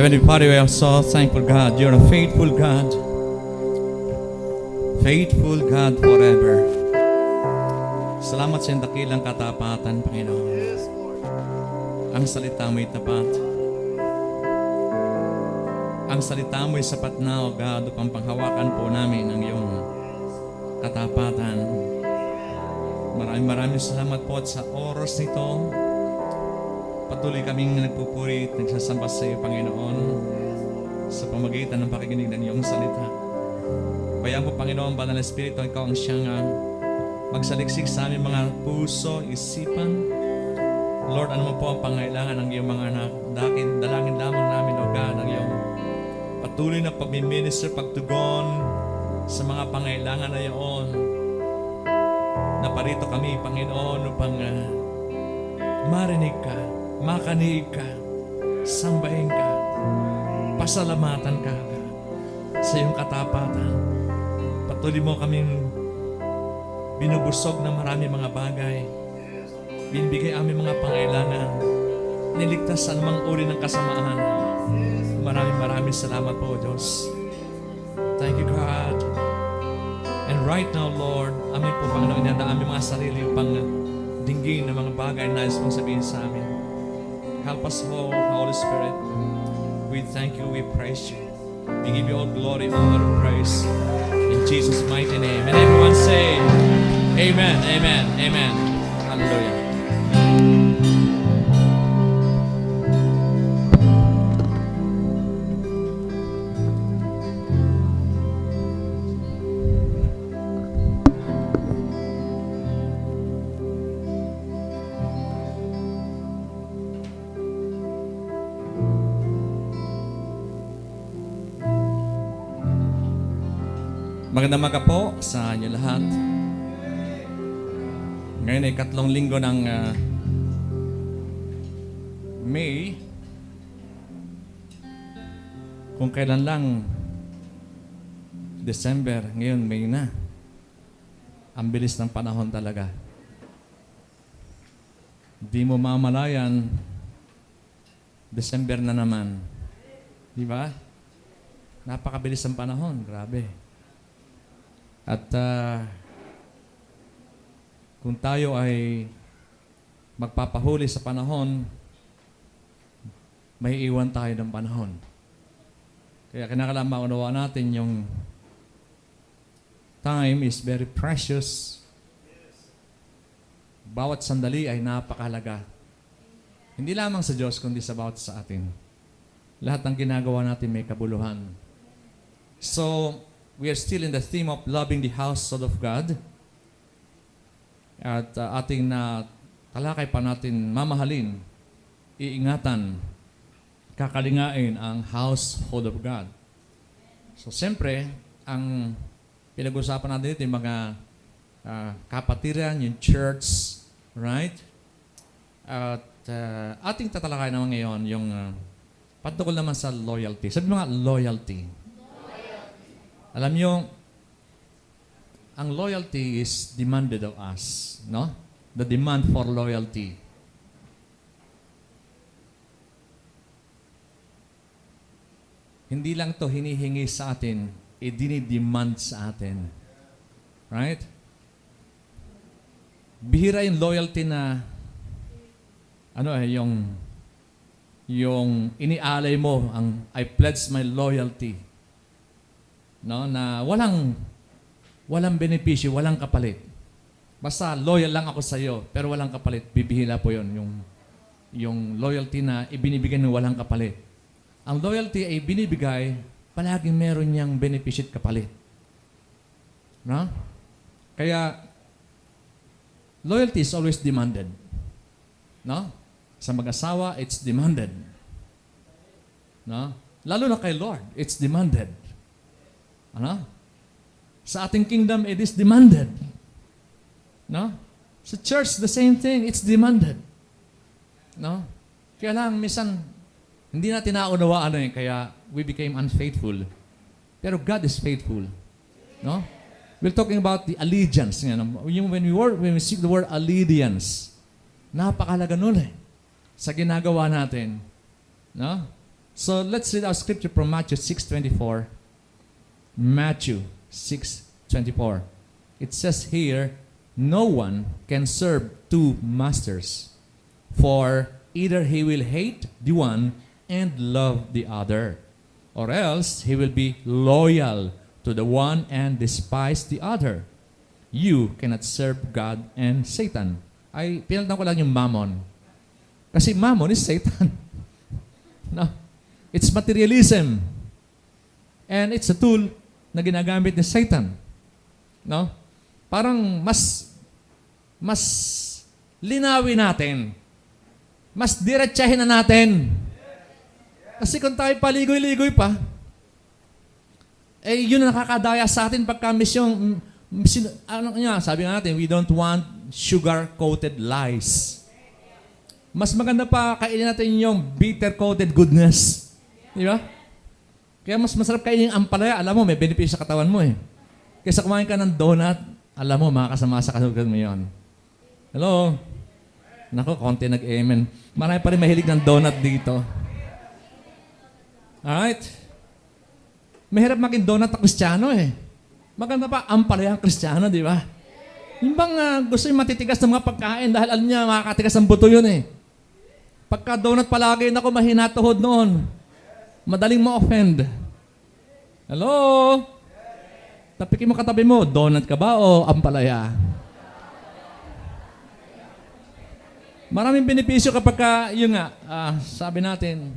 Heavenly Father, we are so thankful, God. You're a faithful God. Faithful God forever. Salamat sa iyong dakilang katapatan, Panginoon. Ang salita mo'y tapat. Ang salita mo'y sapat na, O God, upang panghawakan po namin ang iyong katapatan. Maraming salamat po at sa oras nito. Patuloy kaming nagpupuri at nagsasamba sa iyo, Panginoon, sa pamagitan ng pakikinig ng iyong salita. Bayaan po, Panginoon, Banal na Espiritu, Ikaw ang siyang magsaliksik sa aming mga puso, isipan. Lord, ano mo po ang pangailangan ng iyong mga anak? Dalangin lamang namin, O God, ang iyong patuloy na pag-minister, pagtugon sa mga pangailangan na iyon. Naparito kami, Panginoon, upang marinig ka, makaniig ka, sambahin ka, pasalamatan ka sa iyong katapatan. Patuloy mo kaming binubusog ng marami mga bagay. Binibigay aming mga pangailangan. Niligtas sa anumang uri ng kasamaan. Maraming salamat po, Diyos. Thank you, God. And right now, Lord, amin po, Panginoon, na aming mga sarili upang dinggin ng mga bagay na nais mong sabihin sa amin. Help us, Holy Spirit. We thank you, we praise you. We give you all glory, honor, and praise. In Jesus' mighty name. And everyone say, Amen, Amen, Amen. Hallelujah. Magandang umaga po sa inyo lahat. Ngayon ay 3 linggo ng May. Kung kailan lang December, ngayon May na. Ang bilis ng panahon talaga. Di mo mamalayan, December na naman. Di ba? Napakabilis ng panahon. Grabe. At kung tayo ay magpapahuli sa panahon, may iwan tayo ng panahon. Kaya kinakailangan maunawaan natin yung time is very precious. Bawat sandali ay napakahalaga. Hindi lamang sa Diyos, kundi sa bawat sa atin. Lahat ng ginagawa natin may kabuluhan. So, we are still in the theme of loving the household of God. At ating talakay pa natin mamahalin, iingatan, kakalingain ang household of God. So, siyempre, ang pinag-usapan natin dito yung mga kapatiran, yung church, right? At ating tatalakay naman ngayon yung patungkol naman sa loyalty. Sabi mga loyalty. Alam nyo, ang loyalty is demanded of us, no? The demand for loyalty. Hindi lang to hinihingi sa atin, dinidemand sa atin. Right? Bihira yung loyalty na, yung inialay mo, ang I pledge my loyalty. No, na walang benepisyo, walang kapalit. Basta loyal lang ako sa iyo, pero walang kapalit. Bibihila po 'yon, yung loyalty na ibinibigay ng walang kapalit. Ang loyalty ay binibigay, palaging meron niyang benepisyo at kapalit. No? Kaya loyalty is always demanded. No? Sa mag-asawa, it's demanded. No? Lalo na kay Lord, it's demanded. Ano? Sa ating kingdom, it is demanded. No? Sa church, the same thing. It's demanded. No? Kaya lang, minsan, hindi natin naunawaan kaya we became unfaithful. Pero God is faithful. No? We're talking about the allegiance. When we speak the word allegiance, napakalaga nun sa ginagawa natin. No? So let's read our scripture from Matthew 6:24. Matthew 6:24. It says here, no one can serve two masters, for either he will hate the one and love the other, or else he will be loyal to the one and despise the other. You cannot serve God and Satan. Ay, pinalitan ko lang yung mammon. Kasi mammon is Satan. No? It's materialism. And it's a tool na ginagamit ni Satan. No? Parang mas linawin natin. Mas diretsahin na natin. Kasi kung tayo paligoy-ligoy pa, eh yun ang nakakadaya sa atin pagka misyong, sabi nga natin, we don't want sugar-coated lies. Mas maganda pa kainin natin yung bitter-coated goodness. Di ba? Kaya mas masarap kainin yung ampalaya. Alam mo, may benepisyo sa katawan mo eh. Kaysa kumain ka ng donut, alam mo, makakasama sa katawan mo yun. Hello? Naku, konti nag-amen. Marami pa rin mahilig ng donut dito. Alright? Mahirap maging donut na Kristiyano eh. Maganda pa, ampalaya ang Kristiyano, di ba? Yung bang gusto yung matitigas ng mga pagkain dahil alam niya, makakatigas ang buto yun eh. Pagka donut palagi, naku, mahina tuhod noon. Madaling ma-offend. Hello? Tapikin mo katabi mo, donut ka ba o ampalaya? Maraming benepisyo kapag yun nga, sabi natin,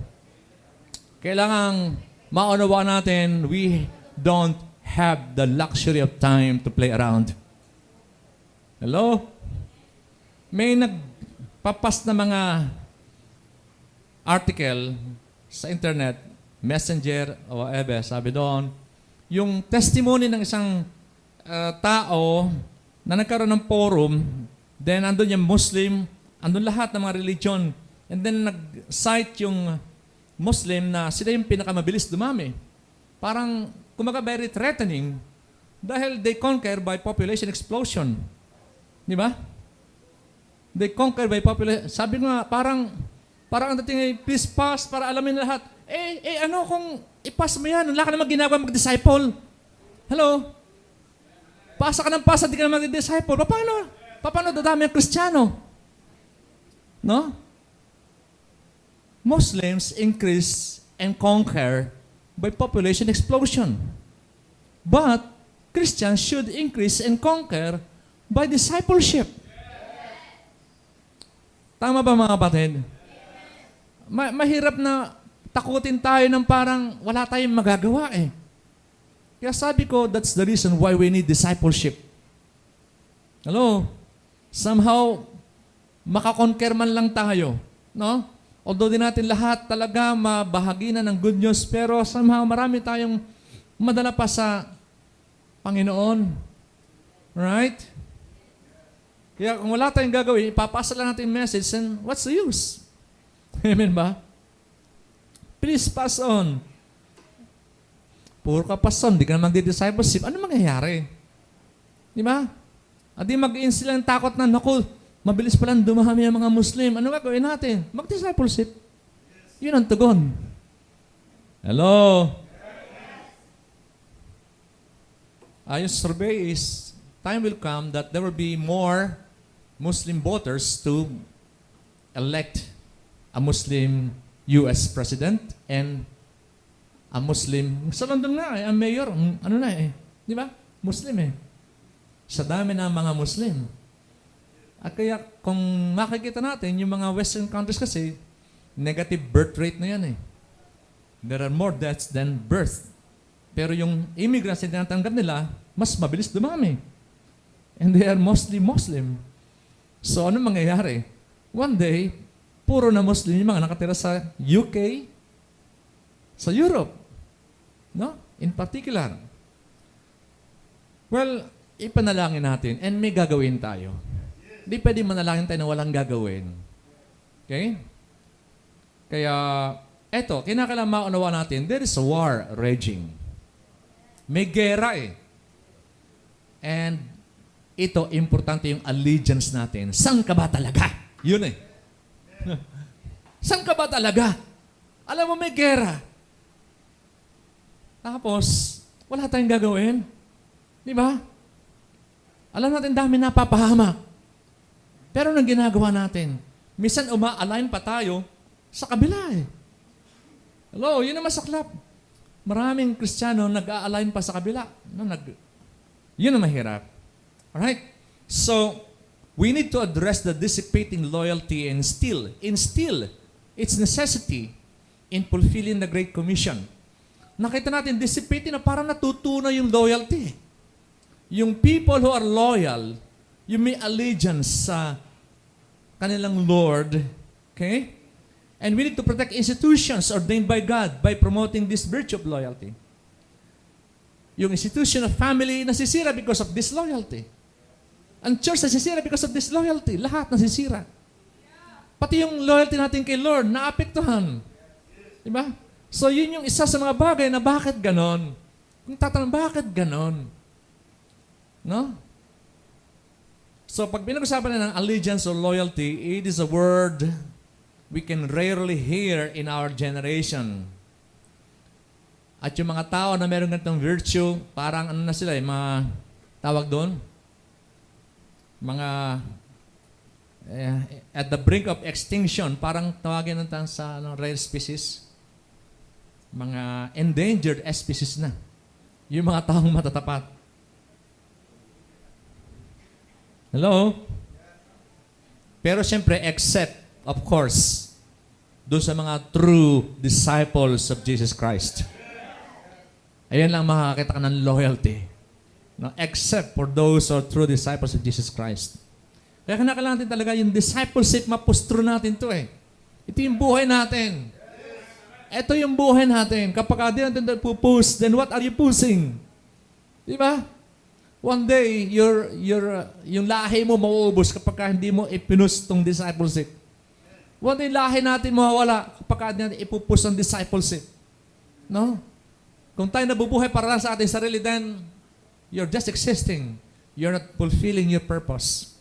kailangang maunawa natin, we don't have the luxury of time to play around. Hello? May nagpapas na mga article sa internet, messenger, o whatever, sabi doon, yung testimony ng isang tao na nagkaroon ng forum, then andun yung Muslim, andun lahat ng mga religion, and then nag-cite yung Muslim na sila yung pinakamabilis dumami. Parang, kumaga very threatening dahil they conquer by population explosion. Di ba? They conquer by population. Sabi nga, parang ang dating ay, please pass para alamin lahat. Ano kung ipass mo yan? Wala ka naman ginagawa mag-disciple. Hello? Pasa ka ng pasa, di ka naman mag-disciple. Paano dadami ang Kristiyano? No? Muslims increase and conquer by population explosion. But Christians should increase and conquer by discipleship. Tama ba mga kapatid? Mahirap na takutin tayo ng parang wala tayong magagawa eh. Kaya sabi ko, that's the reason why we need discipleship. Hello? Somehow, makakonquer man lang tayo. No? Although din natin lahat talaga mabahagi na ng good news, pero somehow marami tayong madala pa sa Panginoon. Right? Kaya kung wala tayong gagawin, ipapasa lang natin yung message, and what's the use? Amen ba? Please pass on. Puro ka pass on, di ka na magdi-discipleship. Ano mangyayari? Di ba? At di mag-instill ang takot na, naku, mabilis palang dumami ang mga Muslim. Ano gagawin natin? Mag-discipleship. Yun ang tugon. Hello? Yung survey is, time will come that there will be more Muslim voters to elect a Muslim U.S. President and a Muslim, sa London nga ang mayor, ano na di ba? Muslim Sa dami ng mga Muslim. At kaya kung makikita natin, yung mga Western countries kasi, negative birth rate na yan There are more deaths than birth. Pero yung immigrants na tinatanggap nila, mas mabilis dumami. And they are mostly Muslim. So ano mangyayari? One day, puro na Muslim yung mga nakatira sa UK, sa Europe. No? In particular. Well, ipanalangin natin and may gagawin tayo. Hindi pwede manalangin tayo na walang gagawin. Okay? Kaya, eto, kinakailangan maunawa natin, there is a war raging. May gera And ito, importante yung allegiance natin. Saan ka ba talaga? Yun Saan ka ba talaga? Alam mo, may gera. Tapos, wala tayong gagawin. Di ba? Alam natin, dami napapahamak. Pero anong ginagawa natin? Minsan uma-align pa tayo sa kabila eh. Hello, yun ang masaklap. Maraming Kristiyano nag-a-align pa sa kabila. No, yun ang mahirap. Alright? So, we need to address the dissipating loyalty and instill its necessity in fulfilling the Great Commission. Nakita natin, dissipating na parang natutunaw yung loyalty. Yung people who are loyal, yung may allegiance sa kanilang Lord, okay? And we need to protect institutions ordained by God by promoting this virtue of loyalty. Yung institution of family nasisira because of disloyalty. Ang church nasisira because of disloyalty. Lahat nasisira. Pati yung loyalty natin kay Lord, naapektuhan. Diba? So yun yung isa sa mga bagay na bakit ganon. Kung tatanong, bakit ganon? No? So pag pinag-usapan na ng allegiance or loyalty, it is a word we can rarely hear in our generation. At yung mga tao na meron ganitong virtue, parang ano na sila mga tawag doon? Mga at the brink of extinction, parang tawagin natin sa rare species. Mga endangered species na. Yung mga taong matatapat. Hello? Pero siyempre, except, of course, doon sa mga true disciples of Jesus Christ. Ayan lang makakita ka ng loyalty. No? Except for those who are true disciples of Jesus Christ. Kaya kailangan natin talaga yung discipleship, mapustro natin to eh. Ito yung buhay natin. Ito yung buhay natin. Kapag di natin pupus, then what are you pusing? Di ba? One day, yung lahi mo mauubos kapag hindi mo ipinus tong discipleship. One day, lahi natin mawawala kapag natin ipupus ang discipleship. No? Kung tayo nabubuhay para lang sa ating sarili, then you're just existing. You're not fulfilling your purpose.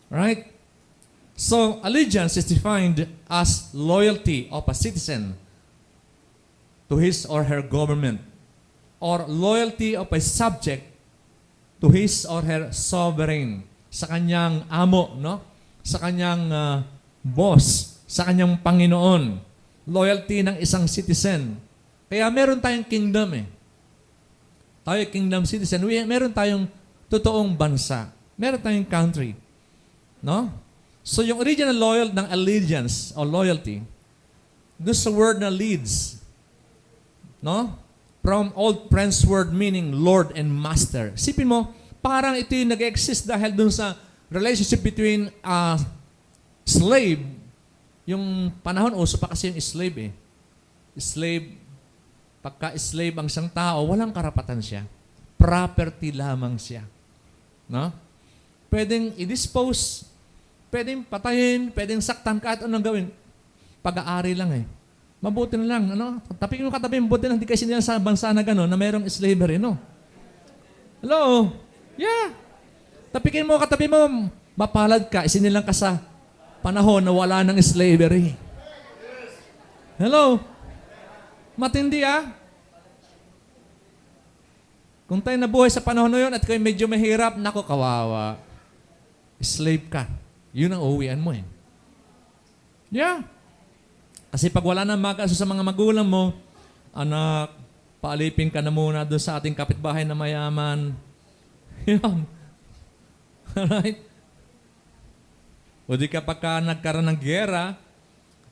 Right? So, allegiance is defined as loyalty of a citizen to his or her government, or loyalty of a subject to his or her sovereign, sa kanyang amo, no? Sa kanyang boss, sa kanyang Panginoon. Loyalty ng isang citizen. Kaya meron tayong kingdom eh. Tayo kingdom citizen. Meron tayong totoong bansa. Meron tayong country. No? So yung original loyal ng allegiance o loyalty, doon sa word na leads, no? From Old French word meaning Lord and Master. Sipin mo, parang ito yung nag-exist dahil doon sa relationship between slave. Yung panahon, uso pa kasi yung slave eh. Slave, pagka-slave ang isang tao, walang karapatan siya. Property lamang siya. No? Pwedeng i-dispose, pwedeng patayin, pwedeng saktan, kahit anong gawin. Pag-aari lang eh. Mabuti na lang, ano? Tapin mo katabi, mabuti lang, hindi kasi nila sa bansa na gano'n, na mayroong slavery, no? Hello? Yeah. Tapikin mo katabi mo, mapalad ka, isinilang ka sa panahon na wala ng slavery. Hello? Matindi Kung tayo nabuhay sa panahon na yun at kayo medyo mahirap, naku, kawawa. Slave ka. Yun ang uwian mo eh. Yeah. Kasi pag wala nang mag-aso sa mga magulang mo, anak, paalipin ka na muna doon sa ating kapitbahay na mayaman. Yun. Alright? O di kapag ka nagkaroon ng gera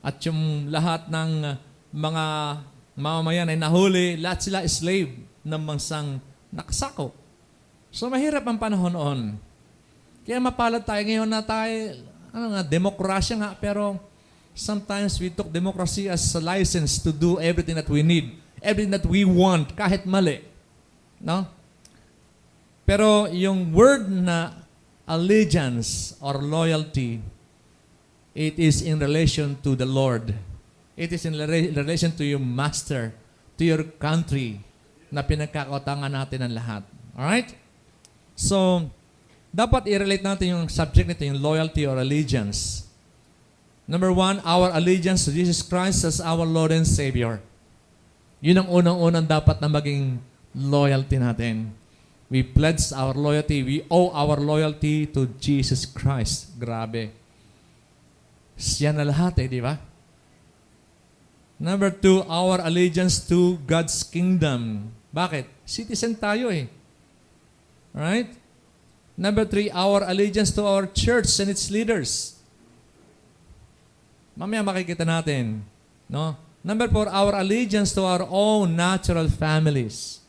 at yung lahat ng mga mamamayan ay nahuli, lahat sila slave ng bansang nakasako. So mahirap ang panahon noon. Kaya mapalad tayo ngayon na tayo, demokrasya nga, pero sometimes we took democracy as a license to do everything that we need, everything that we want, kahit mali. No? Pero yung word na allegiance or loyalty, it is in relation to the Lord. It is in relation to your master, to your country, na pinagkakautangan natin ang lahat. Alright? So, dapat i-relate natin yung subject nito, yung loyalty or allegiance. Number one, our allegiance to Jesus Christ as our Lord and Savior. Yun ang unang-unang dapat na maging loyalty natin. We pledge our loyalty. We owe our loyalty to Jesus Christ. Grabe. Siya na lahat di ba? Number two, our allegiance to God's kingdom. Bakit? Citizen tayo Alright? Number three, our allegiance to our church and its leaders. Mamaya makikita natin. No? Number four, our allegiance to our own natural families.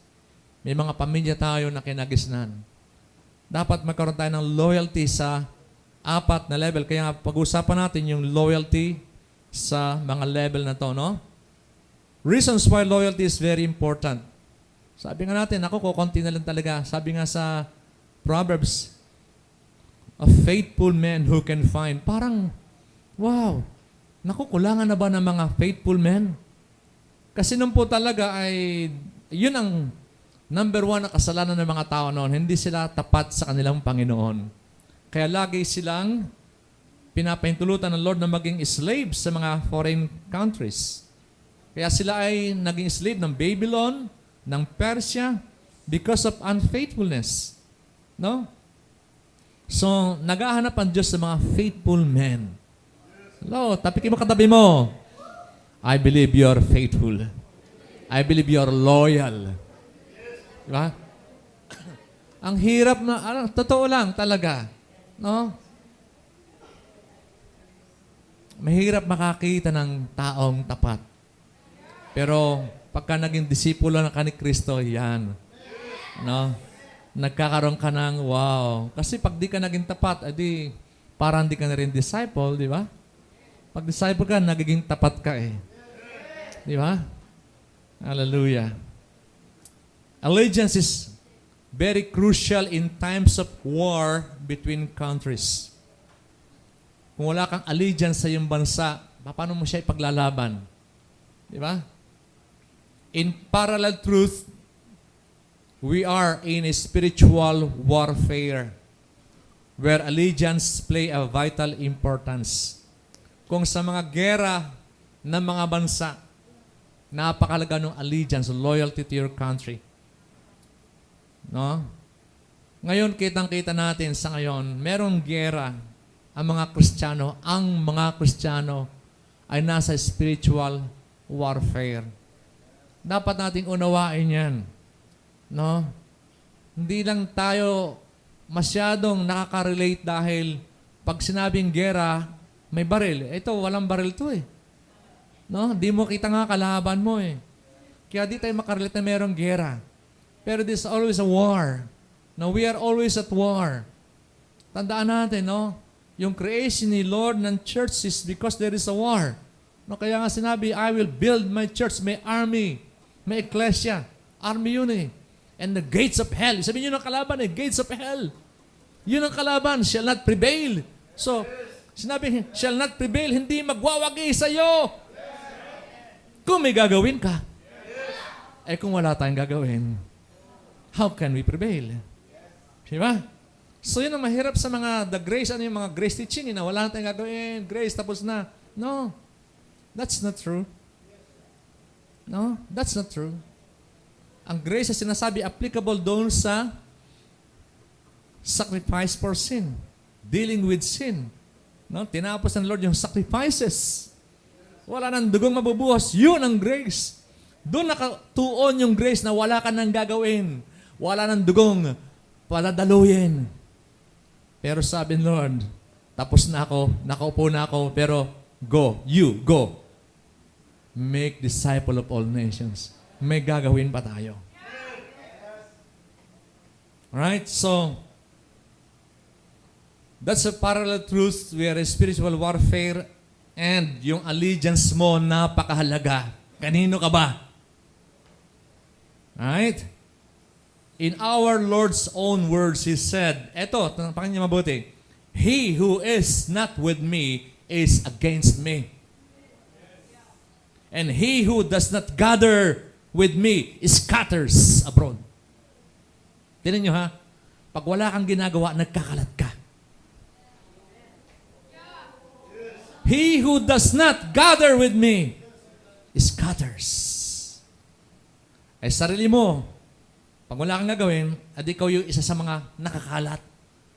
May mga pamilya tayo na kinagisnan. Dapat magkaroon tayo ng loyalty sa 4 na level. Kaya pag-usapan natin yung loyalty sa mga level na to, no? Reasons why loyalty is very important. Sabi nga natin, ako kukunti na lang talaga. Sabi nga sa Proverbs, a faithful man who can find. Parang, wow, naku, kulangan na ba ng mga faithful men? Kasi nung po talaga ay, yun ang number one na kasalanan ng mga tao noon. Hindi sila tapat sa kanilang Panginoon. Kaya lagi silang pinapahintulutan ng Lord na maging slaves sa mga foreign countries. Kaya sila ay naging slave ng Babylon, ng Persia, because of unfaithfulness. No? So, naghahanap ang Diyos sa mga faithful men. Hello, tapikin mo katabi mo. I believe you're faithful. I believe you're loyal. Diba? Ang hirap na, totoo lang talaga. No? Mahirap makakita ng taong tapat. Pero pagka naging disipulo na ka ni Kristo, yan. No? Nagkakaroon ka ng wow. Kasi pag di ka naging tapat, edi parang di ka na rin disciple, di ba? Pag disciple ka, nagiging tapat ka Di ba? Hallelujah. Allegiance is very crucial in times of war between countries. Kung wala kang allegiance sa iyong bansa, paano mo siya ipaglalaban? Di ba? In parallel truth, we are in a spiritual warfare where allegiance play a vital importance. Kung sa mga gera ng mga bansa, napakalaga ng allegiance, loyalty to your country. No? Ngayon, kitang-kita natin sa ngayon, merong gera ang mga Kristiyano ay nasa spiritual warfare. Dapat nating unawain yan. No? Hindi lang tayo masyadong nakaka-relate dahil pag sinabing gera, may baril. Ito, walang baril to No? Di mo kita nga kalaban mo Kaya di tayo makarelate na merong gera. Pero this is always a war. No, we are always at war. Tandaan natin, no? Yung creation ni Lord ng church is because there is a war. No, kaya nga sinabi, I will build my church, may army, may ecclesia. Army yun And the gates of hell. Sabihin yun ang kalaban gates of hell. Yun ang kalaban, shall not prevail. So, sinabi, shall not prevail, hindi magwawagi sa'yo. Kung may gagawin ka. Kung wala tayong gagawin, how can we prevail? Diba? So yun ang mahirap sa mga the grace, ano yung mga grace teaching, na wala na tayong gagawin, grace, tapos na. No. That's not true. No, that's not true. Ang grace na sinasabi, applicable doon sa sacrifice for sin. Dealing with sin. No? Tinapos ng Lord yung sacrifices. Wala nang dugong mabubuhos. Yun ang grace. Doon nakatuon yung grace na wala ka nang gagawin. Wala nang dugong paladaluyin. Pero sabi ng Lord, tapos na ako, nakaupo na ako, pero go, you, go. Make disciple of all nations. May gagawin pa tayo. Alright, so, that's a parallel truth. We are a spiritual warfare and yung allegiance mo napakahalaga. Kanino ka ba? Alright? In our Lord's own words, He said, eto, pakinggan niyo mabuti, He who is not with me is against me. And he who does not gather with me scatters abroad. Tinan nyo ha, pag wala kang ginagawa, nagkakalat ka. He who does not gather with me scatters. Ay sarili mo, pag wala kang gagawin, at ikaw yung isa sa mga nakakalat,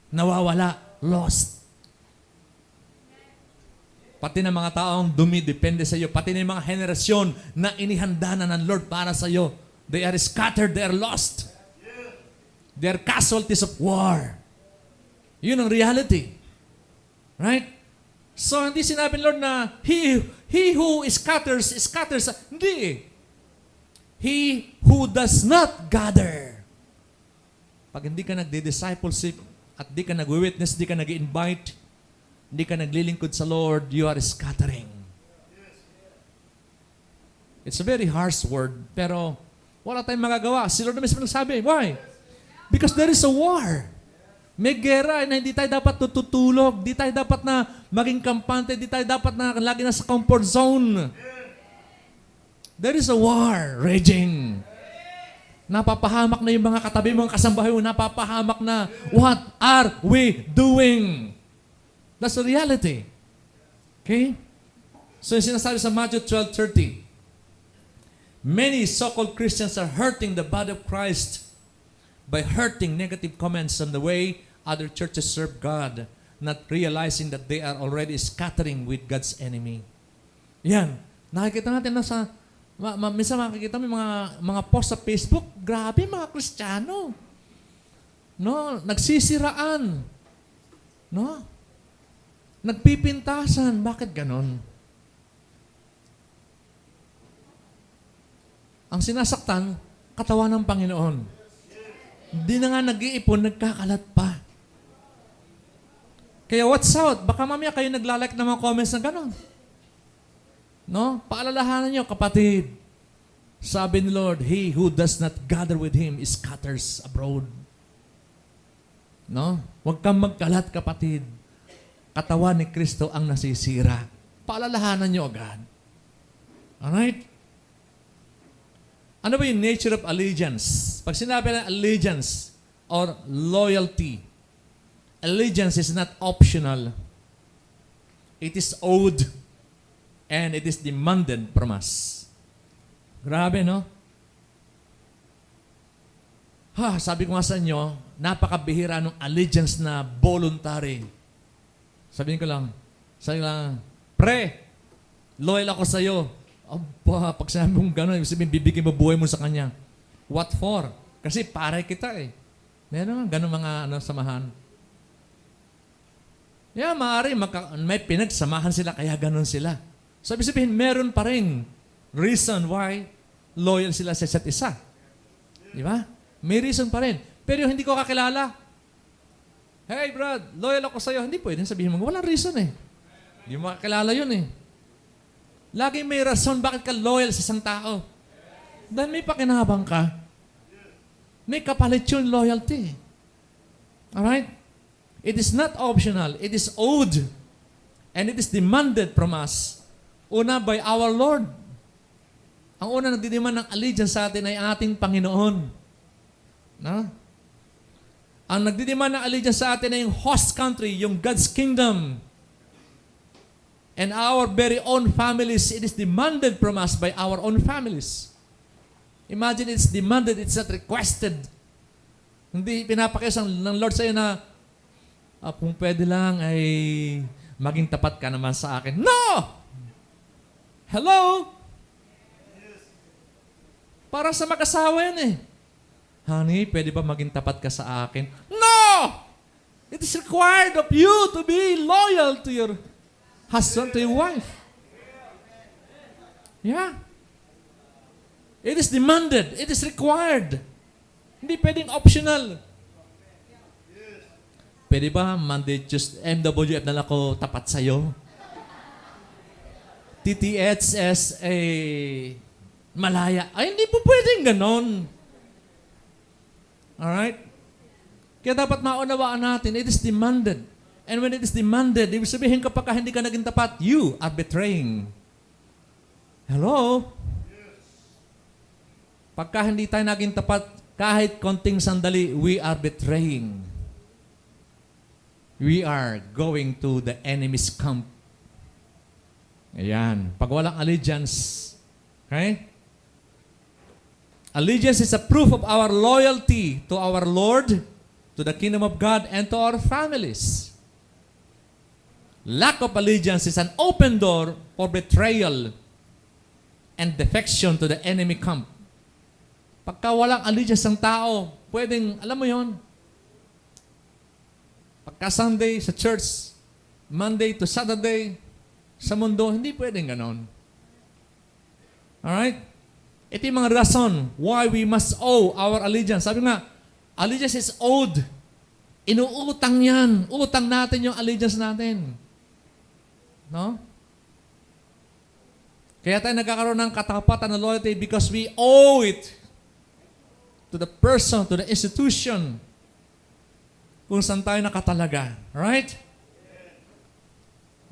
nawawala, lost. Pati ng mga taong dumidepende sa iyo, pati ng mga henerasyon na inihanda na ng Lord para sa iyo, they are scattered, they are lost. They are casualties of war. Yun ang reality. Right? So, hindi sinabi ng Lord na, He who scatters. Hindi eh. He who does not gather. Pag hindi ka nagdi-discipleship at di ka nag-witness, di ka nag-invite, hindi ka naglilingkod sa Lord, you are scattering. It's a very harsh word, pero wala tayong magagawa. Si Lord na mismo nagsabi. Why? Because there is a war. May gera na hindi tayo dapat tutulog, hindi tayo dapat na maging kampante, hindi tayo dapat na lagi nasa comfort zone. There is a war raging. Napapahamak na yung mga katabi mong kasambahay mo, napapahamak na, what are we doing? That's the reality. Okay? So yung sinasabi sa Matthew 12:30, many so-called Christians are hurting the body of Christ by hurting negative comments on the way other churches serve God, not realizing that they are already scattering with God's enemy. Yan. Nakikita natin na sa, minsan makikita mo mga post sa Facebook, grabe mga Kristiyano. No? Nagsisiraan. No? Nagpipintasan. Bakit ganon? Ang sinasaktan, katawan ng Panginoon. Hindi na nga nag-iipon, nagkakalat pa. Kaya watch out. Baka mamaya kayo naglalike ng mga comments na gano'n. No? Paalalahanan nyo, kapatid. Sabi ni Lord, he who does not gather with him scatters abroad. No? Huwag kang magkalat, kapatid. Katawan ni Kristo ang nasisira. Paalalahanan nyo agad. Alright? Ano ba yung nature of allegiance? Pag sinabi ng allegiance or loyalty, allegiance is not optional. It is owed and it is demanded from us. Grabe, no? Sabi ko nga sa inyo, napakabihira ng allegiance na voluntary. Sabihin ko lang, pre, loyal ako sa iyo. Aba, pag sinabi mong gano'n, ibig sabihin, bibigyan mo buhay mo sa Kanya. What for? Kasi pare kita eh. Meron nga gano'n mga samahan. Yeah, maaari, may pinagsamahan sila, kaya gano'n sila. So, ibig sabihin, meron pa rin reason why loyal sila sa isa't isa. Di ba? May reason pa rin. Pero yung hindi ko kakilala, hey, Brad, loyal ako sa'yo. Hindi pwedeng sabihin mo, walang reason eh. Hindi mo kakilala yun eh. Laging may rason bakit ka loyal sa isang tao. Dahil may pakinabang ka. May kapalit yun loyalty. Alright? It is not optional. It is owed. And it is demanded from us. Una, by our Lord. Ang una nagdidiman ng allegiance sa atin ay ating Panginoon. No? Ang nagdidiman ng allegiance sa atin ay yung host country, yung God's kingdom. And our very own families, it is demanded from us by our own families. Imagine it's demanded, it's not requested. Hindi pinapakisang ng Lord sa iyo na, kung pwede lang ay maging tapat ka naman sa akin. No! Hello? Para sa mag-asawa yan eh. Honey, pwede ba maging tapat ka sa akin? No! It is required of you to be loyal to your husband, to your wife. Yeah. It is demanded. It is required. Hindi pwedeng optional. Pwede ba Monday, Tuesday, MWF na lang ako tapat sa'yo? TTHS, malaya. Ay, hindi po pwedeng ganon. Alright? Kaya dapat maunawaan natin, it is demanded. And when it is demanded, ibig sabihin kapag hindi ka naging tapat, you are betraying. Hello? Pagka hindi tayo naging tapat, kahit konting sandali, we are betraying. We are going to the enemy's camp. Ayan. Pag walang allegiance, okay? Allegiance is a proof of our loyalty to our Lord, to the kingdom of God, and to our families. Lack of allegiance is an open door for betrayal and defection to the enemy camp. Pagka walang allegiance ng tao, pwedeng, alam mo yon, pagka Sunday sa church, Monday to Saturday, sa mundo, hindi pwedeng ganon. Alright? Ito yung mga rason why we must owe our allegiance. Sabi nga, allegiance is owed. Inuutang yan. Utang natin yung allegiance natin. No? Kaya tayo nagkakaroon ng katapatan na loyalty because we owe it to the person, to the institution, kung saan tayo nakatalaga. Right?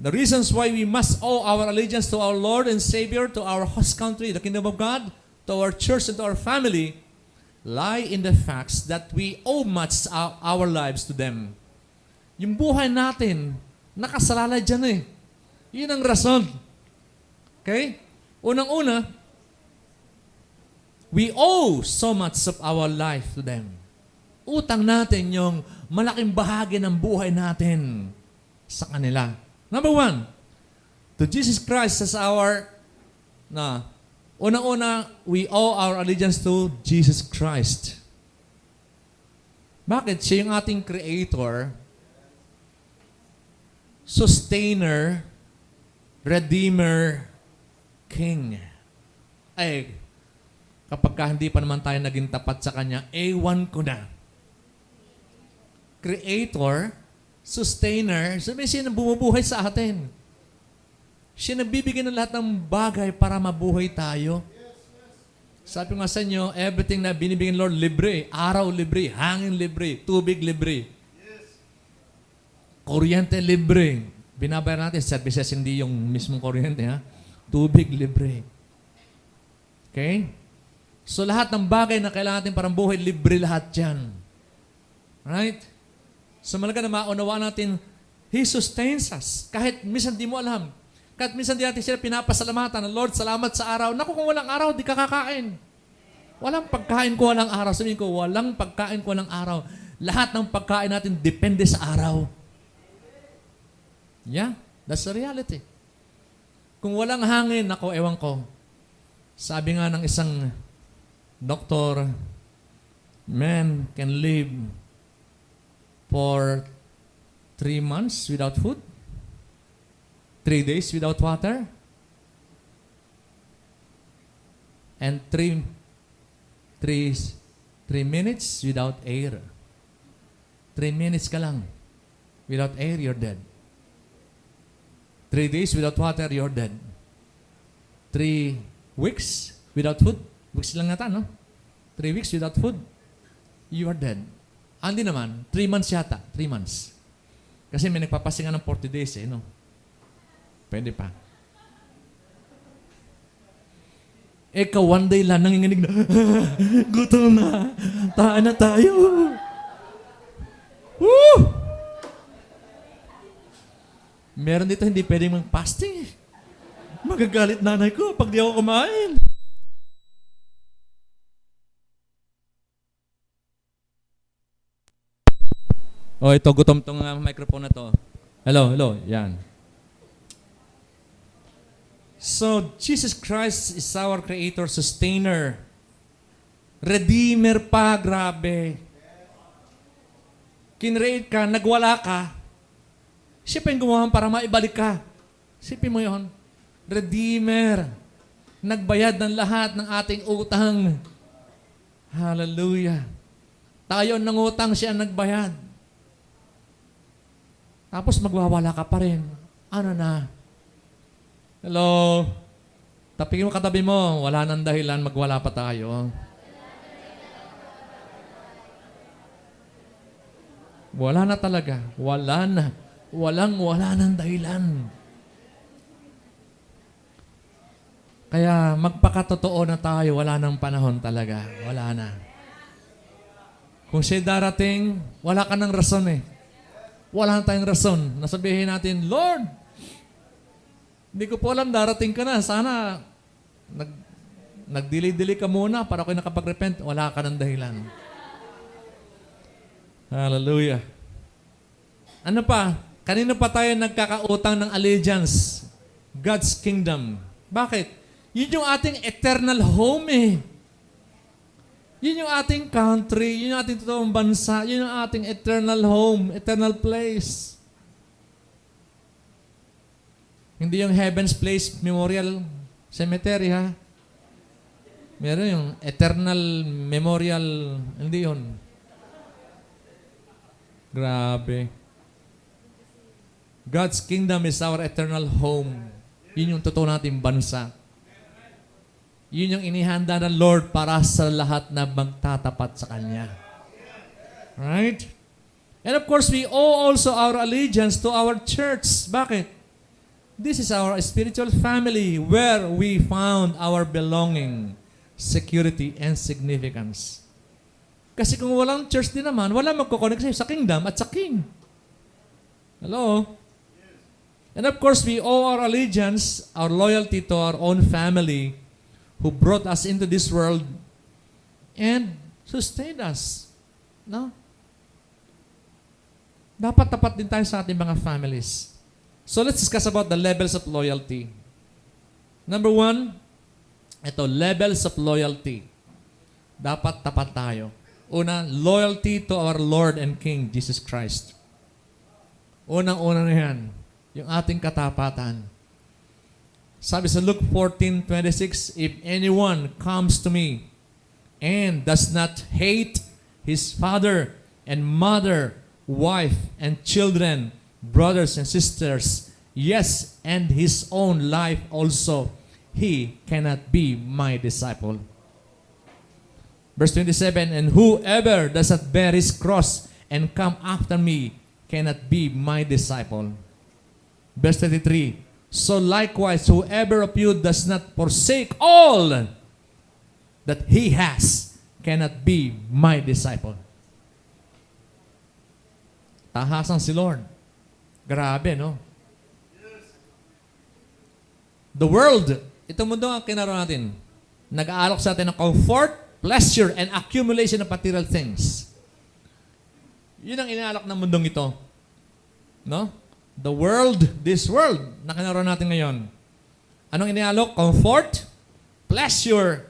The reasons why we must owe our allegiance to our Lord and Savior, to our host country, the kingdom of God, to our church and to our family, lie in the facts that we owe much our lives to them. Yung buhay natin, nakasalalay dyan eh. Yun ang rason. Okay? Unang-una, we owe so much of our life to them. Utang natin yung malaking bahagi ng buhay natin sa kanila. Number one, to Jesus Christ as our, unang-una, we owe our allegiance to Jesus Christ. Bakit? Siya yung ating creator, sustainer, redeemer, king. Ay, kapag hindi pa naman tayo naging tapat sa Kanya, ewan ko na. Creator, sustainer, sabi siya na bumubuhay sa atin. Siya nagbibigay ng lahat ng bagay para mabuhay tayo. Sabi nga sa inyo, everything na binibigyan Lord, libre. Araw libre, hangin libre, tubig libre. Kuryente libre. Binabayaran natin, services hindi yung mismong kuryente, ha? Tubig libre. Okay? So lahat ng bagay na kailangan natin para buhay, libre lahat yan. Right? So malaga na maunawaan natin, He sustains us. Kahit minsan di mo alam. Kahit minsan di natin sila pinapasalamatan. Lord, salamat sa araw. Naku, kung walang araw, di ka kakain. Walang pagkain ko walang araw. Sabihin ko, walang pagkain ko walang araw. Lahat ng pagkain natin depende sa araw. Yeah, that's the reality. Kung walang hangin, naku, ewan ko. Sabi nga ng isang doktor, man can live for 3 months without food, 3 days without water, and 3 minutes without air. 3 minutes ka lang. Without air, you're dead. 3 days without water, you're dead. 3 weeks without food. Weeks lang nata, no? 3 weeks without food, you are dead. Hindi naman, 3 months yata. 3 months. Kasi may nagpapasinga ng 40 days eh, no? Pwede pa. Ikaw, 1 day lang, nanginginig na, gutom na, taan na tayo. Woo! Meron dito hindi pwedeng mag-fasting. Magagalit nanay ko pag di ako kumain. Oh, ito, gutom tong microphone na to. Hello, yan. So, Jesus Christ is our creator, sustainer, redeemer pa, grabe. Kinreate ka, nagwala ka, siya pa yung gumawa para maibalik ka. Sipin mo yon. Redeemer, nagbayad ng lahat ng ating utang. Hallelujah. Tayo ng utang, siya ang nagbayad. Tapos magwawala ka pa rin. Ano na? Hello? Tapigin mo katabi mo, wala nang dahilan, magwala pa tayo. Wala na talaga. Wala na. Wala nang dahilan. Kaya magpakatotoo na tayo, wala nang panahon talaga. Wala na. Kung siya darating, wala ka ng rason eh. Wala na tayong rason. Nasabihin natin, Lord, Hindi ko po alam, darating ka na. Sana, nagdili-dili ka muna para ako nakapag-repent. Wala ka ng dahilan. Hallelujah. Ano pa? Kanino pa tayo nagkakautang ng allegiance? God's kingdom. Bakit? Yun yung ating eternal home eh. Yun yung ating country, yun yung ating totoong bansa, yun yung ating eternal home, eternal place. Hindi yung Heaven's Place Memorial Cemetery, ha? Meron yung Eternal Memorial, hindi yun. Grabe. God's kingdom is our eternal home. Yun yung totoo nating bansa. Yun yung inihanda ng Lord para sa lahat na magtatapat sa Kanya. Right? And of course, we owe also our allegiance to our church. Bakit? This is our spiritual family where we found our belonging, security, and significance. Kasi kung walang church din naman, wala magkoconnect sa'yo sa kingdom at sa king. Hello? And of course, we owe our allegiance, our loyalty to our own family who brought us into this world and sustained us. No? Dapat tapat din tayo sa ating mga families. So let's discuss about the levels of loyalty. Number 1, ito, levels of loyalty. Dapat tapat tayo. Una, loyalty to our Lord and King, Jesus Christ. Unang-una na yan, yung ating katapatan. Sabi sa Luke 14:26, if anyone comes to me and does not hate his father and mother, wife and children, brothers and sisters, yes, and his own life also, he cannot be my disciple. Verse 27, and whoever does not bear his cross and come after me cannot be my disciple. Verse 33, so likewise, whoever of you does not forsake all that he has cannot be my disciple. Tahasan si Lord. Grabe, no? The world, itong mundo ang kinaroon natin, nag-aalok sa atin ng comfort, pleasure, and accumulation of material things. Yun ang inaalok ng mundong ito. No? The world, this world, na kinaroon natin ngayon. Anong inaalok? Comfort, pleasure,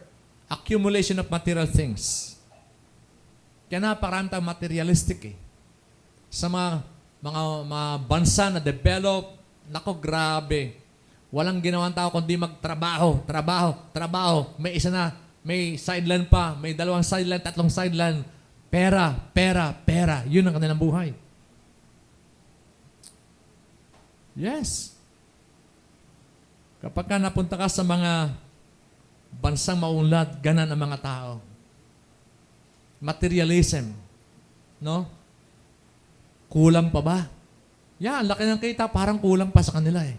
accumulation of material things. Kaya napakarami tayong materialistic eh. Sa mga bansa na develop, nako grabe. Walang ginawang tao kundi magtrabaho, trabaho. May isa na, may sideline pa, may 2 sideline, 3 sideline. Pera. Yun ang kanilang buhay. Yes. Kapag ka napunta ka sa mga bansang maunlad, ganan ang mga tao. Materialism. No? Kulang pa ba? Yeah, laki ng kita, parang kulang pa sa kanila eh.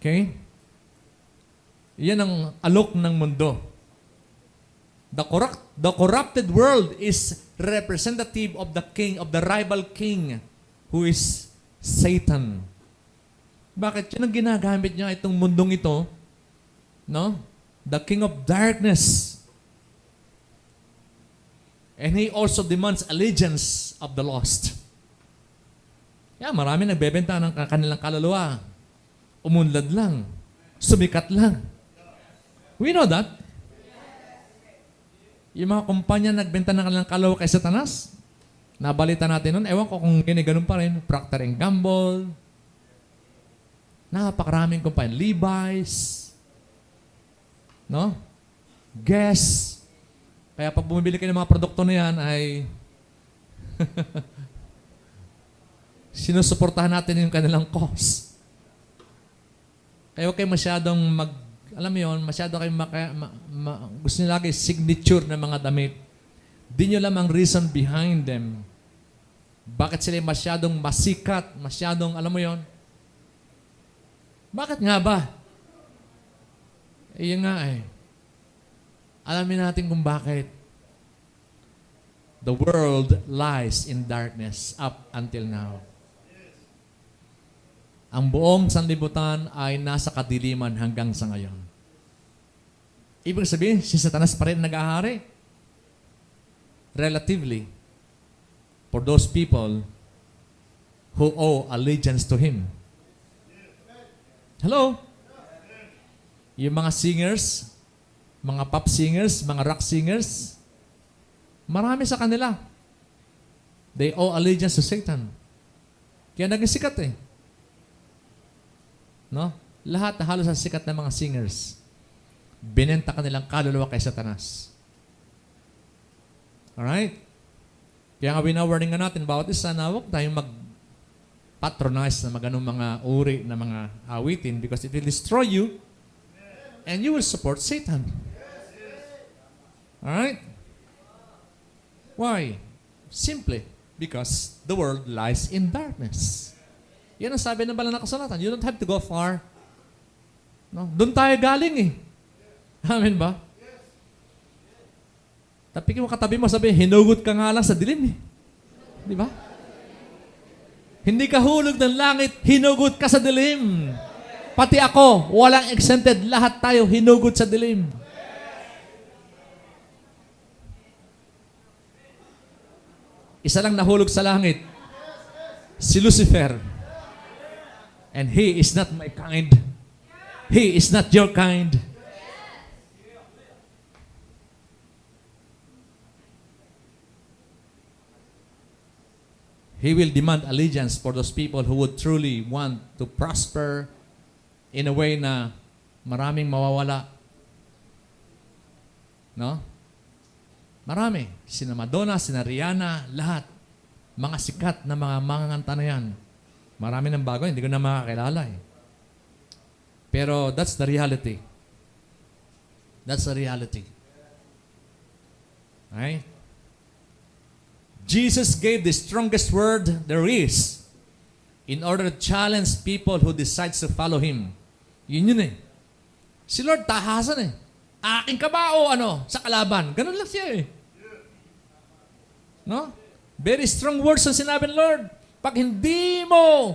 Okay? Yan ang alok ng mundo. The corrupted world is representative of the king, of the rival king, who is Satan. Bakit? Yan ang ginagamit niya itong mundong ito. No? The king of darkness. And he also demands allegiance of the lost. Yeah, marami nagbebenta ng kanilang kaluluwa. Umunlad lang. Sumikat lang. We know that. Yung mga kumpanya nagbenta ng kanilang kaluluwa kay Satanas, nabalita natin nun, ewan ko kung ganun pa rin, Procter & Gamble, napakaraming kumpanya, Levi's, no? Guess. Kaya pag bumibili kayo ng mga produkto na yan ay sinusuportahan natin yung kanilang cost. Kaya huwag kayo masyadong alam mo yun, masyado kayo gusto nyo lagi signature ng mga damit. Di nyo lamang reason behind them. Bakit sila masyadong masikat, masyadong, alam mo yun? Bakit nga ba? Iyon nga eh. Alamin natin kung bakit. The world lies in darkness up until now. ang buong sanlibutan ay nasa kadiliman hanggang sa ngayon. Ibig sabihin, si Satanas pa rin nag-ahari. Relatively, for those people who owe allegiance to him. Hello? Yung mga singers, mga pop singers, mga rock singers, marami sa kanila. They owe allegiance to Satan. Kaya naging sikat eh. No? Lahat na halos sa sikat ng mga singers, binenta kanilang kaluluwa kay Satanas. Alright? Kaya nga wina-warning nga natin bawat isa na huwag tayong mag-patronize na ganung mga uri na mga awitin because it will destroy you and you will support Satan. Alright? Why? Simply because the world lies in darkness. Yan ang sabi ng banal na kasulatan. You don't have to go far. No? Doon tayo galing eh. Amen ba? Tapikin mo katabi mo, sabi, hinugot ka nga lang sa dilim eh. Di ba? Hindi ka hulog ng langit, hinugot ka sa dilim. Pati ako, walang exempted. Lahat tayo hinugot sa dilim. Isa lang nahulog sa langit. Si Lucifer. And he is not my kind. He is not your kind. He will demand allegiance for those people who would truly want to prosper in a way na maraming mawawala. No? Marami. Sina Madonna, sina Rihanna, lahat. Mga sikat na mga manganganta na yan. Marami ng bago, hindi ko na makakilala eh. Pero that's the reality. That's the reality. Right? Jesus gave the strongest word there is in order to challenge people who decides to follow Him. Yun eh. Si Lord tahasan eh. Akin ka ba o ano? Sa kalaban. Ganun lang siya eh. No? Very strong words ang sinabi ng Lord. Pag hindi mo,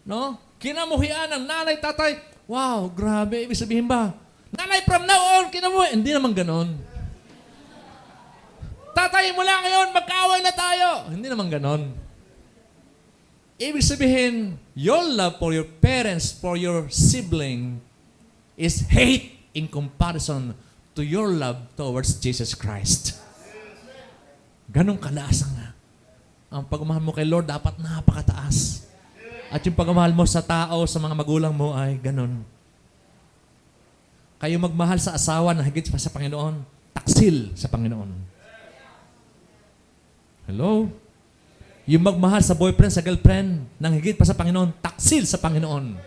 no? Kinamuhian ng nanay, tatay, wow, grabe. Ibig sabihin ba? Nanay, from now on, kinamuhi. Hindi naman ganon. Tatay, mula ngayon, magkaaway na tayo. Hindi naman ganon. Ibig sabihin, your love for your parents, for your sibling, is hate in comparison to your love towards Jesus Christ. Ganong kalaasang nga. Ang pagmamahal mo kay Lord dapat napakataas. At yung pagmamahal mo sa tao, sa mga magulang mo ay ganon. Kayo magmahal sa asawa na higit pa sa Panginoon, taksil sa Panginoon. Hello? Yung magmahal sa boyfriend, sa girlfriend, nang higit pa sa Panginoon, taksil sa Panginoon.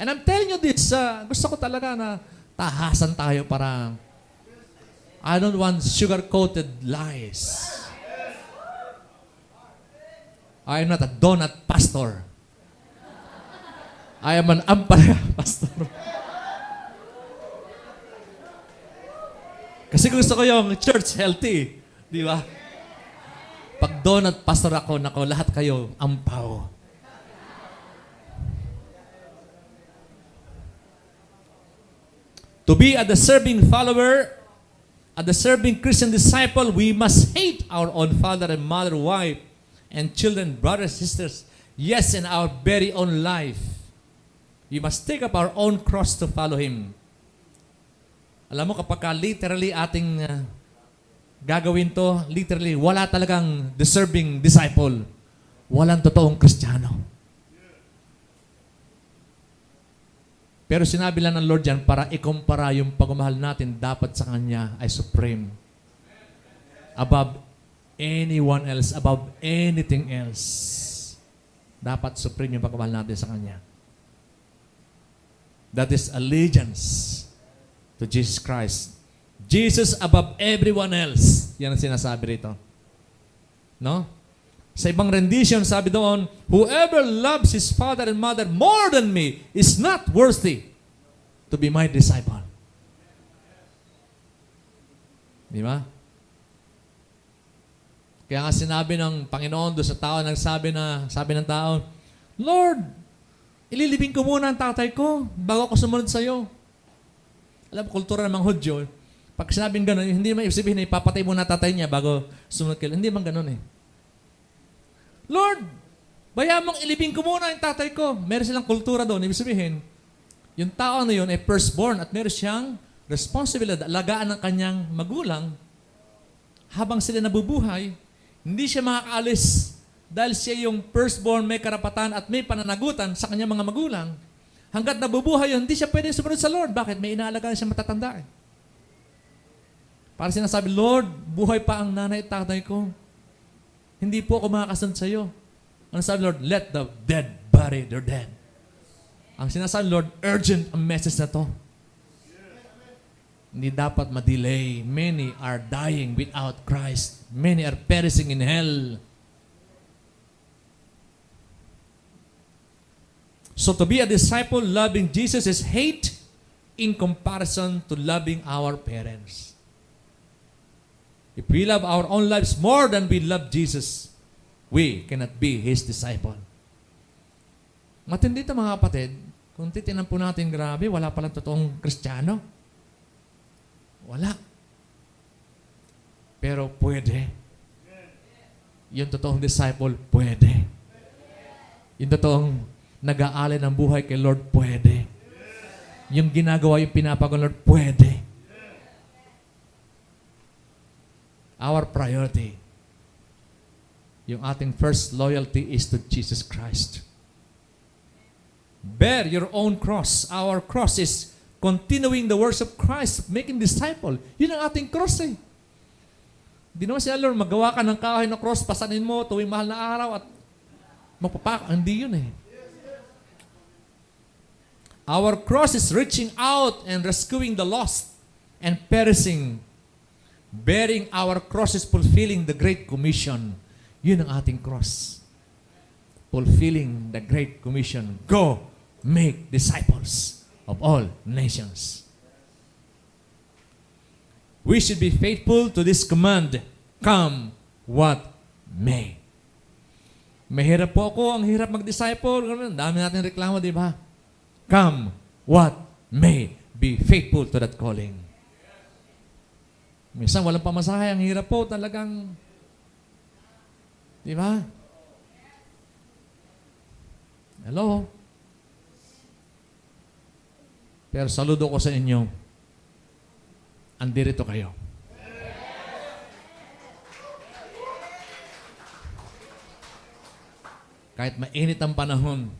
And I'm telling you this, gusto ko talaga na tahasan tayo para I don't want sugar-coated lies. I am not a donut pastor. I am an ampalaya pastor. Kasi gusto ko yung church healthy. Di ba? Pag donut pastor ako, nako, lahat kayo, ampaw. To be a deserving follower, a deserving Christian disciple, we must hate our own father and mother, wife, and children, brothers, sisters. Yes, in our very own life. We must take up our own cross to follow Him. Alam mo, kapag literally ating gagawin to, literally, wala talagang deserving disciple. Walang totoong Kristiyano. Pero sinabi lang ng Lord yan para ikumpara yung pagmamahal natin dapat sa Kanya ay supreme. Above anyone else, above anything else. Dapat supreme yung pagmamahal natin sa Kanya. That is allegiance to Jesus Christ. Jesus above everyone else. Yan ang sinasabi rito. No? Sa ibang rendition, sabi doon, whoever loves his father and mother more than me is not worthy to be my disciple. Di ba? Kaya nga sinabi ng Panginoon doon sa tao, sabi ng tao, Lord, ililibing ko muna ang tatay ko bago ako sumunod sa iyo. Alam mo, kultura ng mga Hudyo, pag sinabing gano'n, hindi naman ibig sabihin na ipapatay muna tatay niya bago sumunod kayo. Hindi man gano'n eh. Lord, bayaan mong ilibing ko muna yung tatay ko. Meron silang kultura doon. Ibig sabihin, yung tao na yun ay firstborn at meron siyang responsibilidad, alagaan ng kanyang magulang habang sila nabubuhay. Hindi siya makakaalis dahil siya yung firstborn, may karapatan at may pananagutan sa kanyang mga magulang. Hanggat nabubuhay yun, hindi siya pwede sumunod sa Lord. Bakit? May inaalagaan siya matatanda eh. Para sinasabi, Lord, buhay pa ang nanay at tatay ko. Hindi po ako makakasunod sa iyo. Ang sabi, Lord, let the dead bury their dead. Ang sinasabi, Lord, urgent ang message na to. Hindi dapat ma-delay. Many are dying without Christ. Many are perishing in hell. So to be a disciple loving Jesus is hate in comparison to loving our parents. If we love our own lives more than we love Jesus, we cannot be His disciple. Matindi ito mga kapatid. Kung titinan po natin, grabe, wala palang totoong Kristiyano. Wala. Pero pwede. Yung totoong disciple, pwede. Yung totoong nag-aalay ng buhay kay Lord, pwede. Yung ginagawa, yung pinapagawa, Lord, pwede. Our priority, yung ating first loyalty is to Jesus Christ. Bear your own cross. Our cross is continuing the works of Christ, making disciple. Yun ang ating cross eh. Di naman siya, Lord, magawa ka ng kahoy na cross, pasanin mo tuwing mahal na araw at magpapak. Hindi yun eh. Our cross is reaching out and rescuing the lost and perishing. Bearing our cross is fulfilling the Great Commission. Yun ang ating cross. Fulfilling the Great Commission. Go, make disciples of all nations. We should be faithful to this command. Come what may. Mahirap po ako, ang hirap mag-disciple. Dami natin reklamo, di ba? Come what may. Be faithful to that calling. Minsan walang pamasahe, ang hirap po talagang, di ba? Hello? Pero saludo ko sa inyo, andirito kayo. Kahit mainit ang panahon,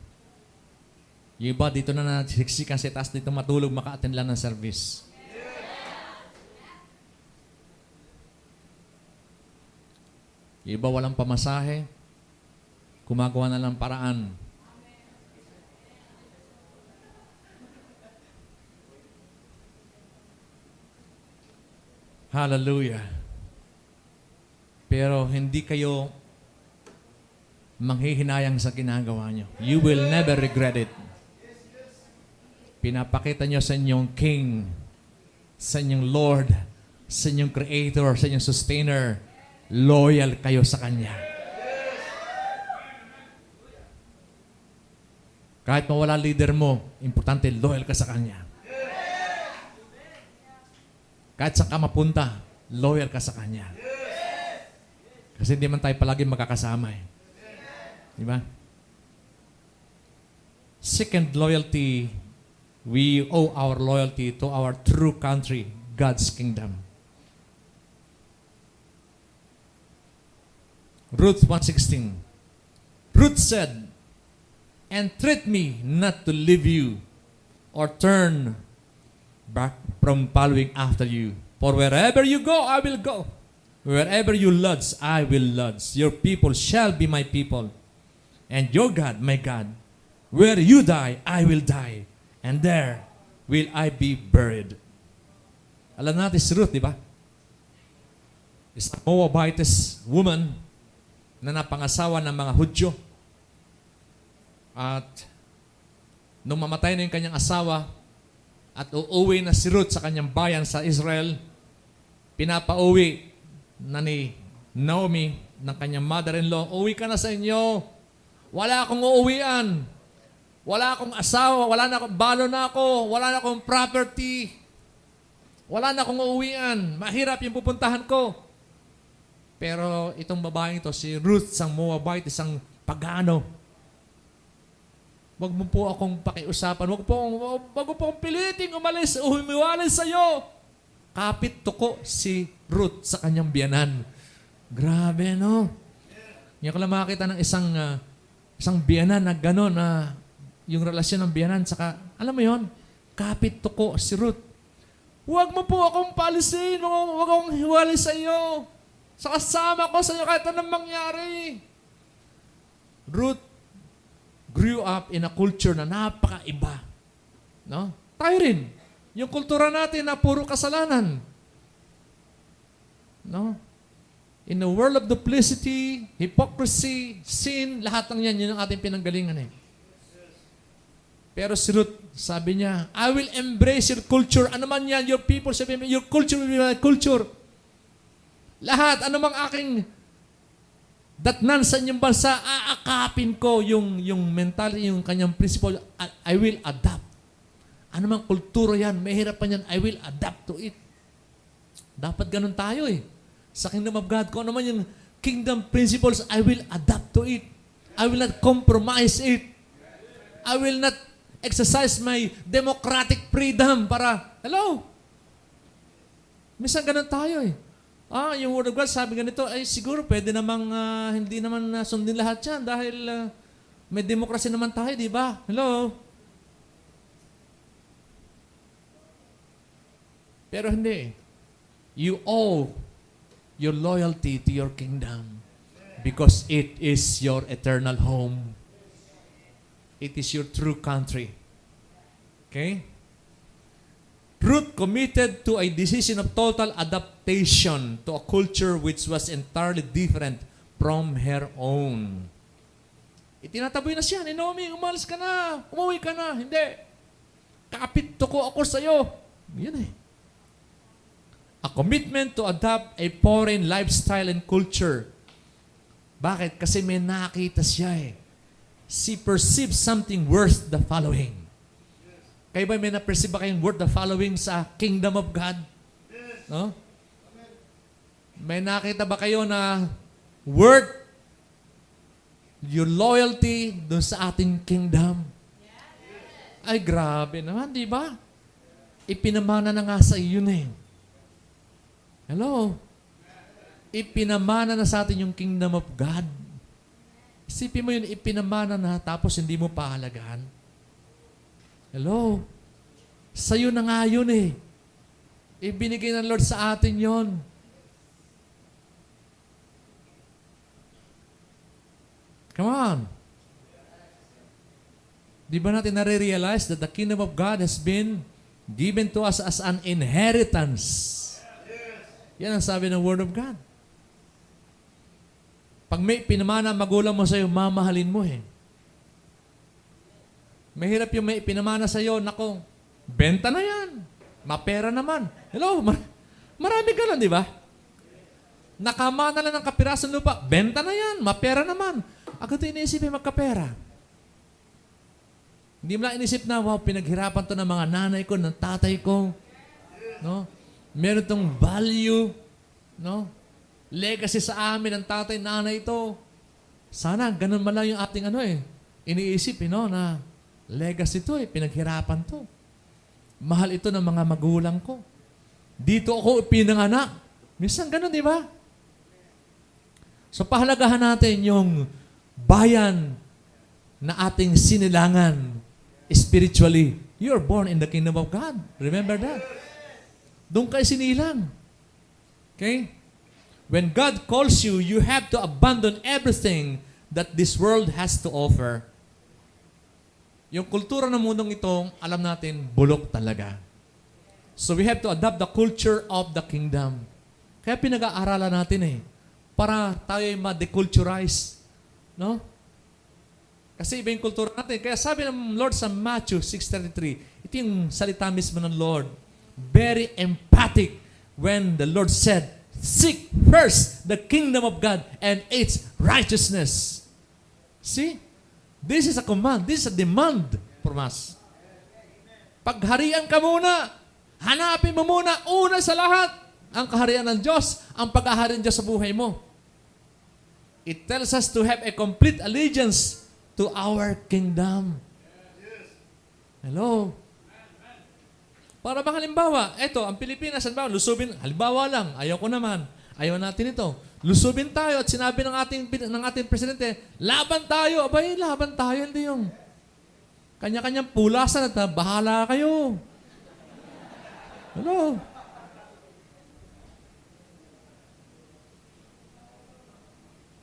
yung iba dito na nasiksikan sa taas, dito matulog, maka-attend lang ng service. Yung iba walang pamasahe, gumagawa na lang paraan. Hallelujah. Pero hindi kayo manghihinayang sa ginagawa nyo. You will never regret it. Pinapakita nyo sa inyong King, sa inyong Lord, sa inyong Creator, sa inyong Sustainer, loyal kayo sa Kanya. Kahit mawala leader mo, importante, loyal ka sa Kanya. Kahit saan ka mapunta, loyal ka sa Kanya. Kasi hindi man tayo palagi makakasama eh. Di ba? Second loyalty, we owe our loyalty to our true country, God's kingdom. Ruth 1:16. Ruth said, "Entreat me not to leave you or turn back from following after you. For wherever you go, I will go. Wherever you lodge, I will lodge. Your people shall be my people, and your God, my God. Where you die, I will die, and there will I be buried." Alam natin si Ruth, di ba? Isang Moabitess woman na napangasawa ng mga Hudyo. At nung mamatay na yung kanyang asawa at uuwi na si Ruth sa kanyang bayan sa Israel, pinapauwi na ni Naomi ng kanyang mother-in-law, "Uwi ka na sa inyo. Wala akong uuwian. Wala akong asawa. Wala na akong balo na ako. Wala na akong property. Wala na akong uuwian. Mahirap yung pupuntahan ko. Pero itong babaeng ito, si Ruth, isang Moabite, isang pagano. Wag mo po akong pakiusapan. Wag mo po akong piliting umalis o humiwalis sa'yo. Kapit tuko si Ruth sa kanyang biyanan. Grabe, no? Ngayon ko lang makakita ng isang biyanan na gano'n na yung relasyon ng biyanan. Saka, alam mo yon, kapit tuko si Ruth. Huwag mo po akong paalisin. Huwag akong hiwalay sa iyo. Sa kasama ko sa iyo kahit anong mangyari. Ruth grew up in a culture na napakaiba. No? Tayo rin. Yung kultura natin na puro kasalanan. No? In a world of duplicity, hypocrisy, sin, lahat ng yan, yun ang ating pinanggalingan eh. Pero si Ruth, sabi niya, I will embrace your culture. Ano man yan, your people, sabi niya, your culture will be my culture. Lahat, ano mang aking datnan sa inyong bansa, aakapin ko yung mentality, yung kanyang principle, I will adapt. Ano mang kultura yan, mahirap pa yan, I will adapt to it. Dapat ganun tayo eh. Sa Kingdom of God, kung ano man yung kingdom principles, I will adapt to it. I will not compromise it. I will not exercise my democratic freedom para, hello? Minsan ganun tayo eh. Yung Word of God, sabi ganito, ay siguro pwede namang hindi naman sundin lahat yan dahil may demokrasya naman tayo, di ba? Hello? Pero hindi. You owe your loyalty to your kingdom because it is your eternal home. It is your true country. Okay? Ruth committed to a decision of total adaptation to a culture which was entirely different from her own. Itinataboy na siya, Naomi, umalis ka na, umuwi ka na. Hindi. Kapit ko ako sa'yo. Yan eh. A commitment to adopt a foreign lifestyle and culture. Bakit? Kasi may nakita siya eh. She perceived something worth the following. Kayo ba may na-perceive ba kayong worth the following sa kingdom of God? No? May nakita ba kayo na worth your loyalty dun sa ating kingdom? Ay, grabe naman, di ba? Ipinamana na nga sa iyo eh. Hello? Ipinamana na sa atin yung kingdom of God. Isipin mo yun, ipinamana na tapos hindi mo pahalagahan. Hello? Sa'yo na nga yun eh. Ibinigay ng Lord sa atin yon. Come on. Di ba natin nare-realize that the kingdom of God has been given to us as an inheritance? Yan ang sabi ng Word of God. Pag may pinamana magulang mo sa'yo, mamahalin mo eh. Mahirap yung may pinamana sa'yo, nako, benta na yan. Mapera naman. Hello, marami ka lang, di ba? Nakamana lang ng kapirasan lupa, benta na yan, mapera naman. Agad iniisip magkapera. Hindi mo lang inisip na, wow, pinaghirapan to ng mga nanay ko, ng tatay ko. No? Meron tong value, no? Legacy sa amin ng tatay, nanay ito. Sana, ganun man lang yung ating iniisip, no? Na legacy to pinaghirapan to. Mahal ito ng mga magulang ko. Dito ako pinanganak. Minsan ganun, di ba? So, pahalagahan natin yung bayan na ating sinilangan spiritually. You're born in the kingdom of God. Remember that? Doon kayo sinilang. Okay? When God calls you, you have to abandon everything that this world has to offer. Yung kultura ng mundong ito, alam natin, bulok talaga. So we have to adopt the culture of the kingdom. Kaya pinag-aaralan natin para tayo ay ma-deculturize. No? Kasi iba yung kultura natin. Kaya sabi ng Lord sa Matthew 6:33, ito yung salita mismo ng Lord. Very emphatic when the Lord said, seek first the kingdom of God and its righteousness. See? This is a command. This is a demand from us. Pagharian ka muna. Hanapin mo muna, una sa lahat, ang kaharian ng Diyos, ang pag-ahari ng Diyos sa buhay mo. It tells us to have a complete allegiance to our kingdom. Hello? Para bang halimbawa, eto, ang Pilipinas, halimbawa lang, ayaw ko naman, ayaw natin ito. Lusubin tayo at sinabi ng ating presidente, laban tayo. Abay, laban tayo, hindi yung kanya-kanyang pulasan at bahala kayo. Hello?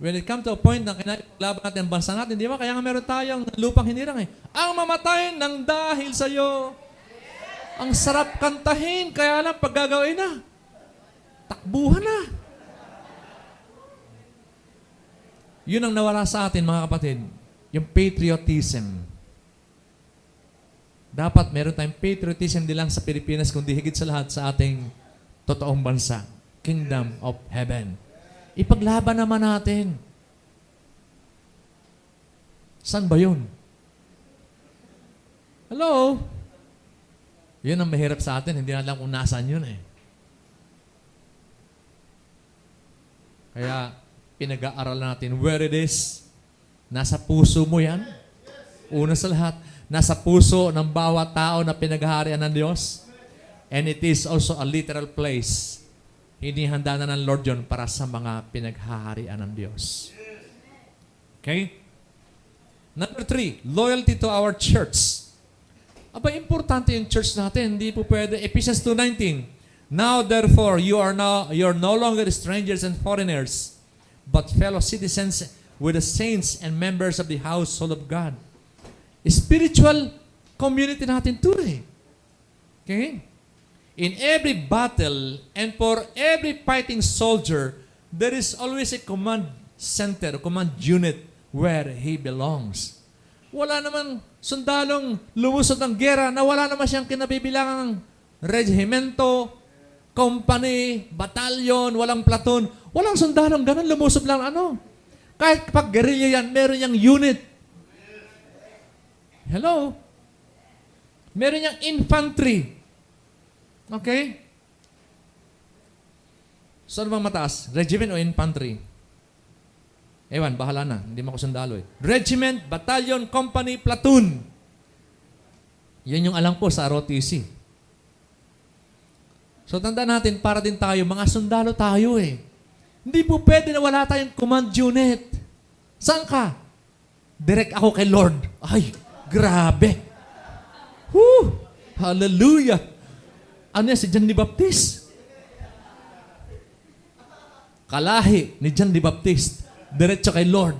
When it comes to a point na kinalaban natin ang bansa natin, di ba? Kaya nga meron tayong lupang hinirang eh. Ang mamatay ng dahil sa'yo. Ang sarap kantahin, kaya lang pag gagawin na, takbuhan na. Yun ang nawala sa atin, mga kapatid. Yung patriotism. Dapat meron tayong patriotism di lang sa Pilipinas, kundi higit sa lahat sa ating totoong bansa. Kingdom of Heaven. Ipaglaban naman natin. Saan ba yun? Hello? Yun ang mahirap sa atin. Hindi na alam kung nasaan yun eh. Kaya, pinag-aaralan natin where it is. Nasa puso mo yan. Una sa lahat, nasa puso ng bawat tao na pinaghaharian ng Diyos. And it is also a literal place. Hinihanda na ng Lord yun para sa mga pinaghaharian ng Diyos. Okay? Number 3, loyalty to our church. Aba, importante yung church natin. Hindi po pwede. Ephesians 2:19. Now therefore, you're no longer strangers and foreigners, but fellow citizens with the saints and members of the household of God. Spiritual community natin to eh. Okay? In every battle and for every fighting soldier, there is always a command center, a command unit where he belongs. Wala naman sundalong lumusod ng gera na wala naman siyang kinabibilangang regimento, company, batalyon, walang platoon. Walang sundalong ganun, lumusod lang ano. Kahit pag guerrilla yan, meron niyang unit. Hello? Meron niyang infantry. Okay? Saan bang mataas? Regiment o infantry? Ewan, bahala na. Hindi mo ako sundalo eh. Regiment, battalion, company, platoon. Yan yung alam ko sa ROTC. So tanda natin, para din tayo, mga sundalo tayo eh. Hindi po pwede na wala tayong command unit. Saan ka? Direct ako kay Lord. Ay, grabe. Whew! Hallelujah! Ano yan? Si John the Baptist? Kalahi ni John the Baptist. Diretso kay Lord.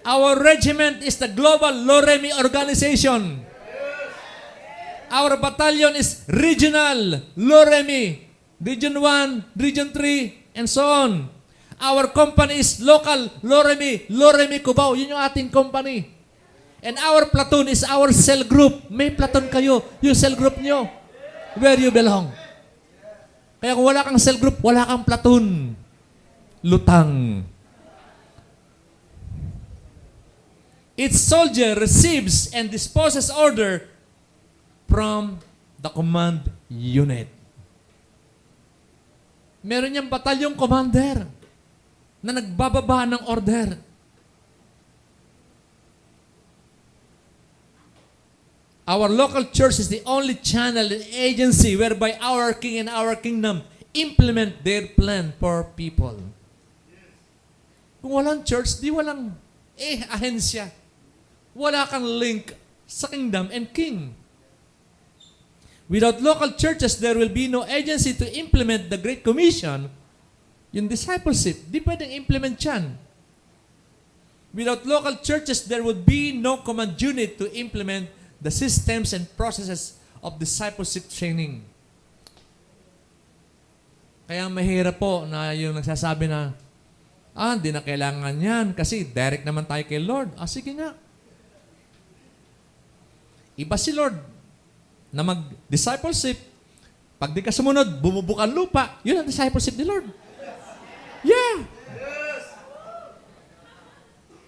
Our regiment is the global Loremi organization. Our battalion is regional Loremi. Region 1, Region 3, and so on. Our company is local Loremi Cubao. Yun yung ating company. And our platoon is our cell group. May platoon kayo. Yung cell group nyo. Where you belong. Kaya kung wala kang cell group, wala kang platoon. Lutang. Each soldier receives and disposes order from the command unit. Meron niyang batalyong commander na nagbababa ng order. Our local church is the only channel and agency whereby our king and our kingdom implement their plan for people. Kung walang church, di walang ahensya. Wala kang link sa kingdom and king. Without local churches, there will be no agency to implement the Great Commission. Yung discipleship, di pwedeng implement yan. Without local churches, there would be no command unit to implement the systems and processes of discipleship training. Kaya mahirap po na yung nagsasabi na, hindi na kailangan yan kasi direct naman tayo kay Lord. Sige nga. Iba si Lord na mag-discipleship. Pag di ka sumunod, bumubukan lupa. Yun ang discipleship ni Lord. Yeah.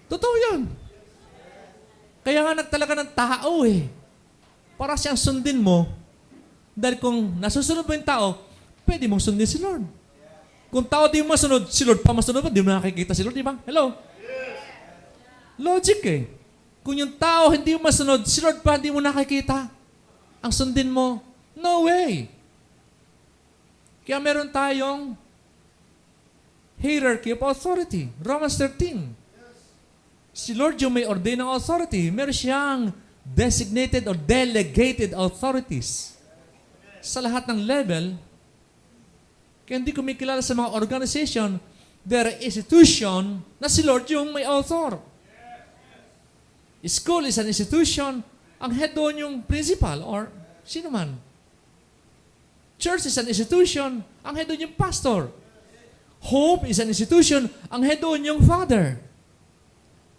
Totoo yan. Kaya nga nagtalaga ng tao eh. Para siyang sundin mo. Dahil kung nasusunod mo yung tao, pwede mong sundin si Lord. Kung tao di mo masunod, si Lord pa masunod mo, di mo nakikita si Lord, di ba? Hello? Logic eh. Kung yung tao hindi mo masunod, si Lord pa hindi mo nakikita. Ang sundin mo, no way. Kaya meron tayong hierarchy of authority. Romans 13. Si Lord yung may ordain ng authority. Meron siyang designated or delegated authorities sa lahat ng level. Kaya hindi ko may kilala sa mga organization, there are institution na si Lord yung may author. School is an institution, ang head doon yung principal or sino man. Church is an institution, ang head doon yung pastor. Home is an institution, ang head doon yung father.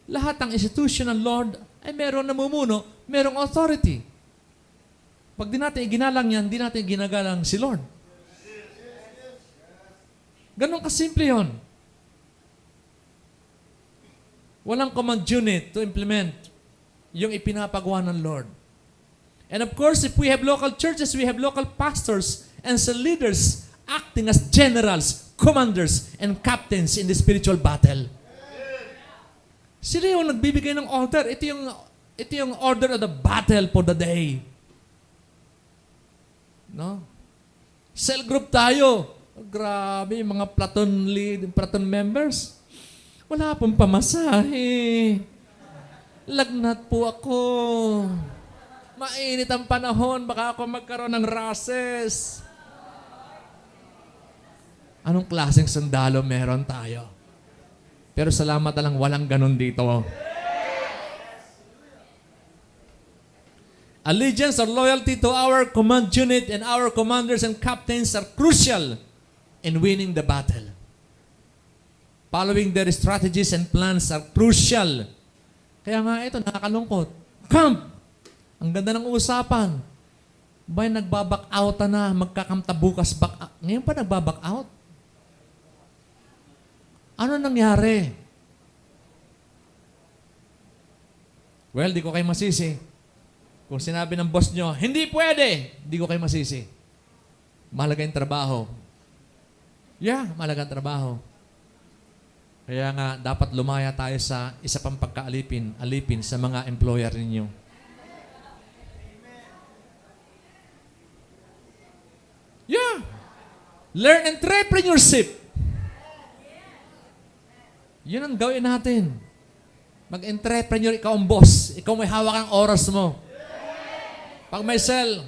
Lahat ng institution ng Lord ay meron namumuno, merong authority. Pag di natin iginalang yan, di natin ginagalang si Lord. Ganon kasimple yun. Walang command unit to implement yung ipinapagawa ng Lord. And of course, if we have local churches, we have local pastors and some leaders acting as generals, commanders, and captains in the spiritual battle. Sila yung nagbibigay ng order. Ito yung order of the battle for the day. No? Cell group tayo. Grabe, mga platoon members. Wala pong pamasahe. Lagnat po ako. Mainit ang panahon, baka ako magkaroon ng rashes. Anong klaseng sundalo meron tayo? Pero salamat na lang, walang ganun dito. Allegiance or loyalty to our command unit and our commanders and captains are crucial in winning the battle. Following their strategies and plans are crucial. Kaya nga ito, nakakalungkot. Camp! Ang ganda ng usapan. Ba'y nagbabak out na, magkakamta bukas back out. Ngayon pa nagbabak out? Ano nangyari? Well, di ko kayo masisi. Kung sinabi ng boss nyo, hindi pwede, di ko kayo masisi. Mahalaga yung trabaho. Yeah, mahalaga ang trabaho. Kaya nga, dapat lumaya tayo sa isa pang alipin sa mga employer ninyo. Yeah. Learn entrepreneurship. Yun ang gawin natin. Mag-entrepreneur, ikaw ang boss. Ikaw may hawak ang oras mo. Pag may sell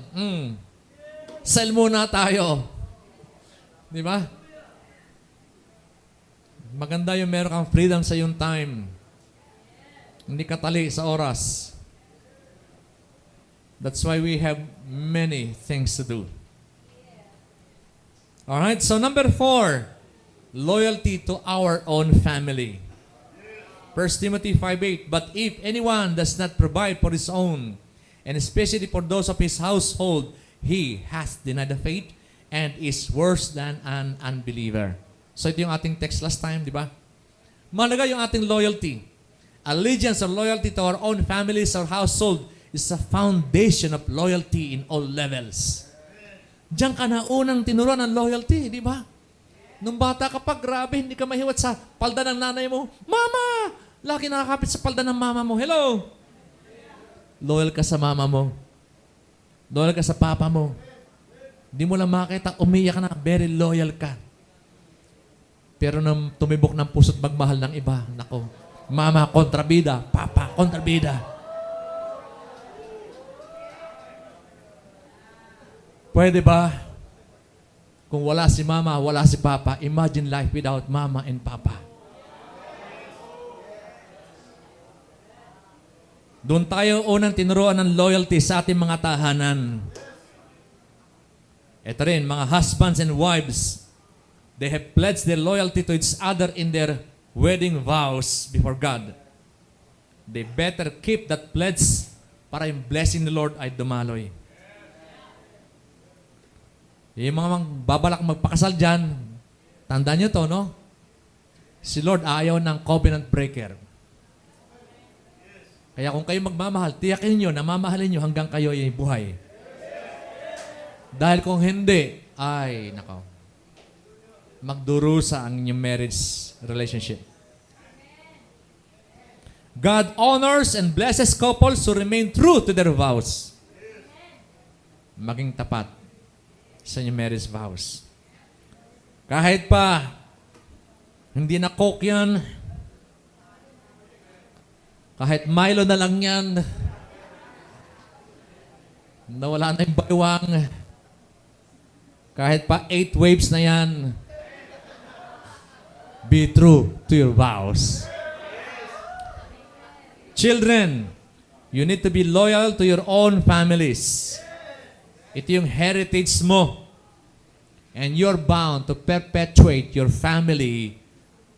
muna tayo. Di ba? Maganda yung meron kang freedom sa yung time. Hindi ka tali sa oras. That's why we have many things to do. Alright, so number 4, loyalty to our own family. 1 Timothy 5:8, but if anyone does not provide for his own, and especially for those of his household, he has denied the faith and is worse than an unbeliever. So ito yung ating text last time, di ba? Mahalaga yung ating loyalty. Allegiance or loyalty to our own families or household is a foundation of loyalty in all levels. Diyan ka na unang tinuruan ng loyalty, di ba? Nung bata ka pa, grabe, hindi ka mahiwat sa palda ng nanay mo. Mama! Lagi nakakapit sa palda ng mama mo. Hello? Loyal ka sa mama mo. Loyal ka sa papa mo. Di mo lang makita, umiyak ka na, very loyal ka. Pero nang tumibok ng puso't magmahal ng iba, nako, mama, kontrabida. Papa, kontrabida. Pwede ba? Kung wala si mama, wala si papa, imagine life without mama and papa. Doon tayo unang tinuruan ng loyalty sa ating mga tahanan. Ito rin, mga husbands and wives, they have pledged their loyalty to each other in their wedding vows before God. They better keep that pledge para yung blessing ng Lord ay dumaloy. Yung mga babalak magpakasal dyan, tandaan nyo to, no? Si Lord ayaw ng covenant breaker. Kaya kung kayo magmamahal, tiyakin nyo, namamahalin nyo hanggang kayo ay buhay. Dahil kung hindi, ay, nako, magdurusa ang inyong marriage relationship. God honors and blesses couples who remain true to their vows. Maging tapat sa inyong marriage vows. Kahit pa, hindi na coke yan, kahit Milo na lang yan, nawala na yung baywang, kahit pa 8 waves na yan, be true to your vows. Children, you need to be loyal to your own families. Ito yung heritage mo. And you're bound to perpetuate your family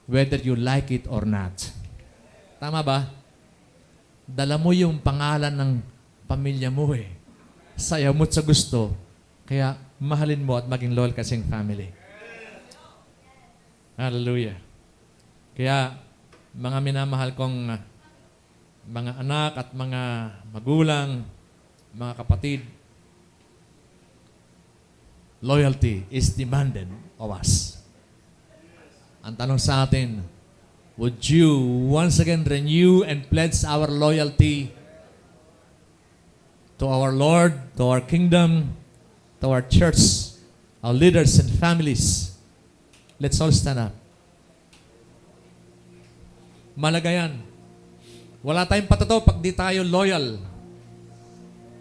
whether you like it or not. Tama ba? Dala mo yung pangalan ng pamilya mo eh. Sayaw mo't sa gusto. Kaya mahalin mo at maging loyal kasing family. Hallelujah. Kaya mga minamahal kong mga anak at mga magulang, mga kapatid, loyalty is demanded of us. Ang tanong sa atin, would you once again renew and pledge our loyalty to our Lord, to our kingdom, to our church, our leaders and families? Let's all stand up. Malaga yan. Wala tayong patotoo pag di tayo loyal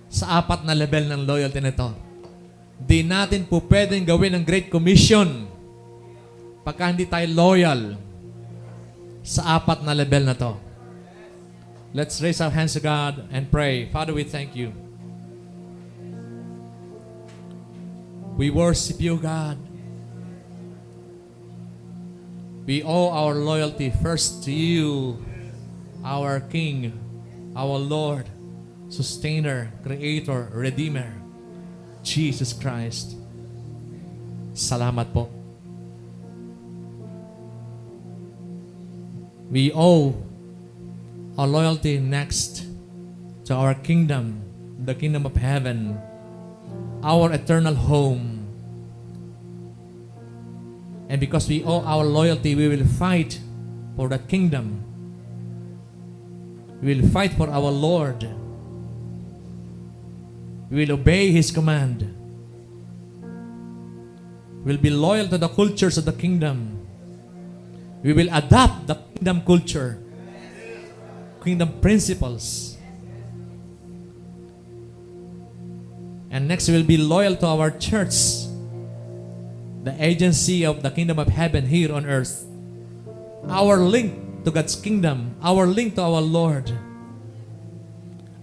sa 4 na level ng loyalty nito. Di natin po pwedeng gawin ang Great Commission pagka hindi tayo loyal sa 4 na level na to. Let's raise our hands to God and pray. Father, we thank you. We worship you, God. We owe our loyalty first to you, our King, our Lord, Sustainer, Creator, Redeemer, Jesus Christ. Salamat po. We owe our loyalty next to our kingdom, the kingdom of heaven, our eternal home. And because we owe our loyalty, we will fight for that kingdom. We will fight for our Lord. We will obey His command. We will be loyal to the cultures of the kingdom. We will adopt the kingdom culture, kingdom principles. And next, we will be loyal to our church, the agency of the kingdom of heaven here on earth. Our link to God's kingdom, our link to our Lord,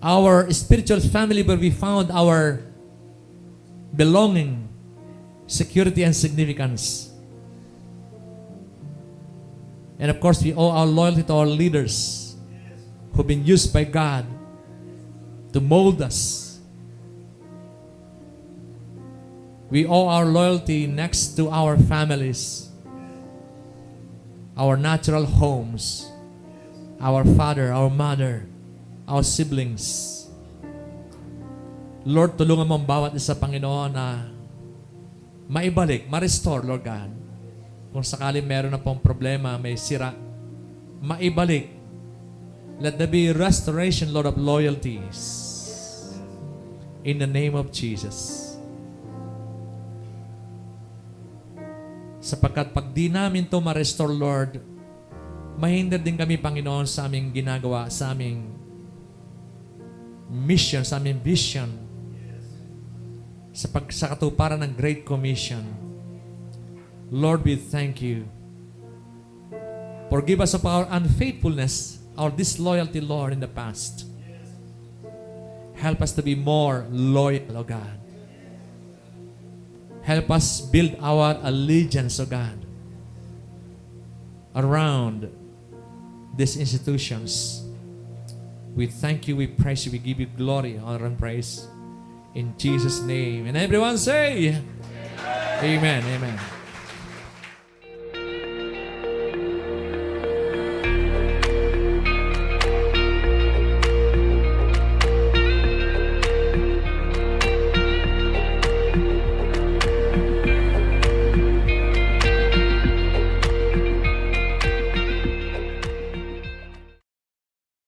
our spiritual family where we found our belonging, security, and significance. And of course, we owe our loyalty to our leaders who've been used by God to mold us. We owe our loyalty next to our families, our natural homes, our father, our mother, our siblings. Lord, tulungan mo ang bawat isa, Panginoon, na maibalik, ma-restore, Lord God. Kung sakali meron na pong problema, may sira, maibalik. Let there be restoration, Lord, of loyalties. In the name of Jesus. Sapagkat pag di namin to ma-restore, Lord, mahinder din kami, Panginoon, sa aming ginagawa, sa aming mission, sa aming vision, sa katuparan ng Great Commission. Lord, we thank you. Forgive us of our unfaithfulness, our disloyalty, Lord, in the past. Help us to be more loyal, O God. Help us build our allegiance, O God, around these institutions. We thank you, we praise you, we give you glory, honor, and praise. In Jesus' name. And everyone say, Amen. Amen.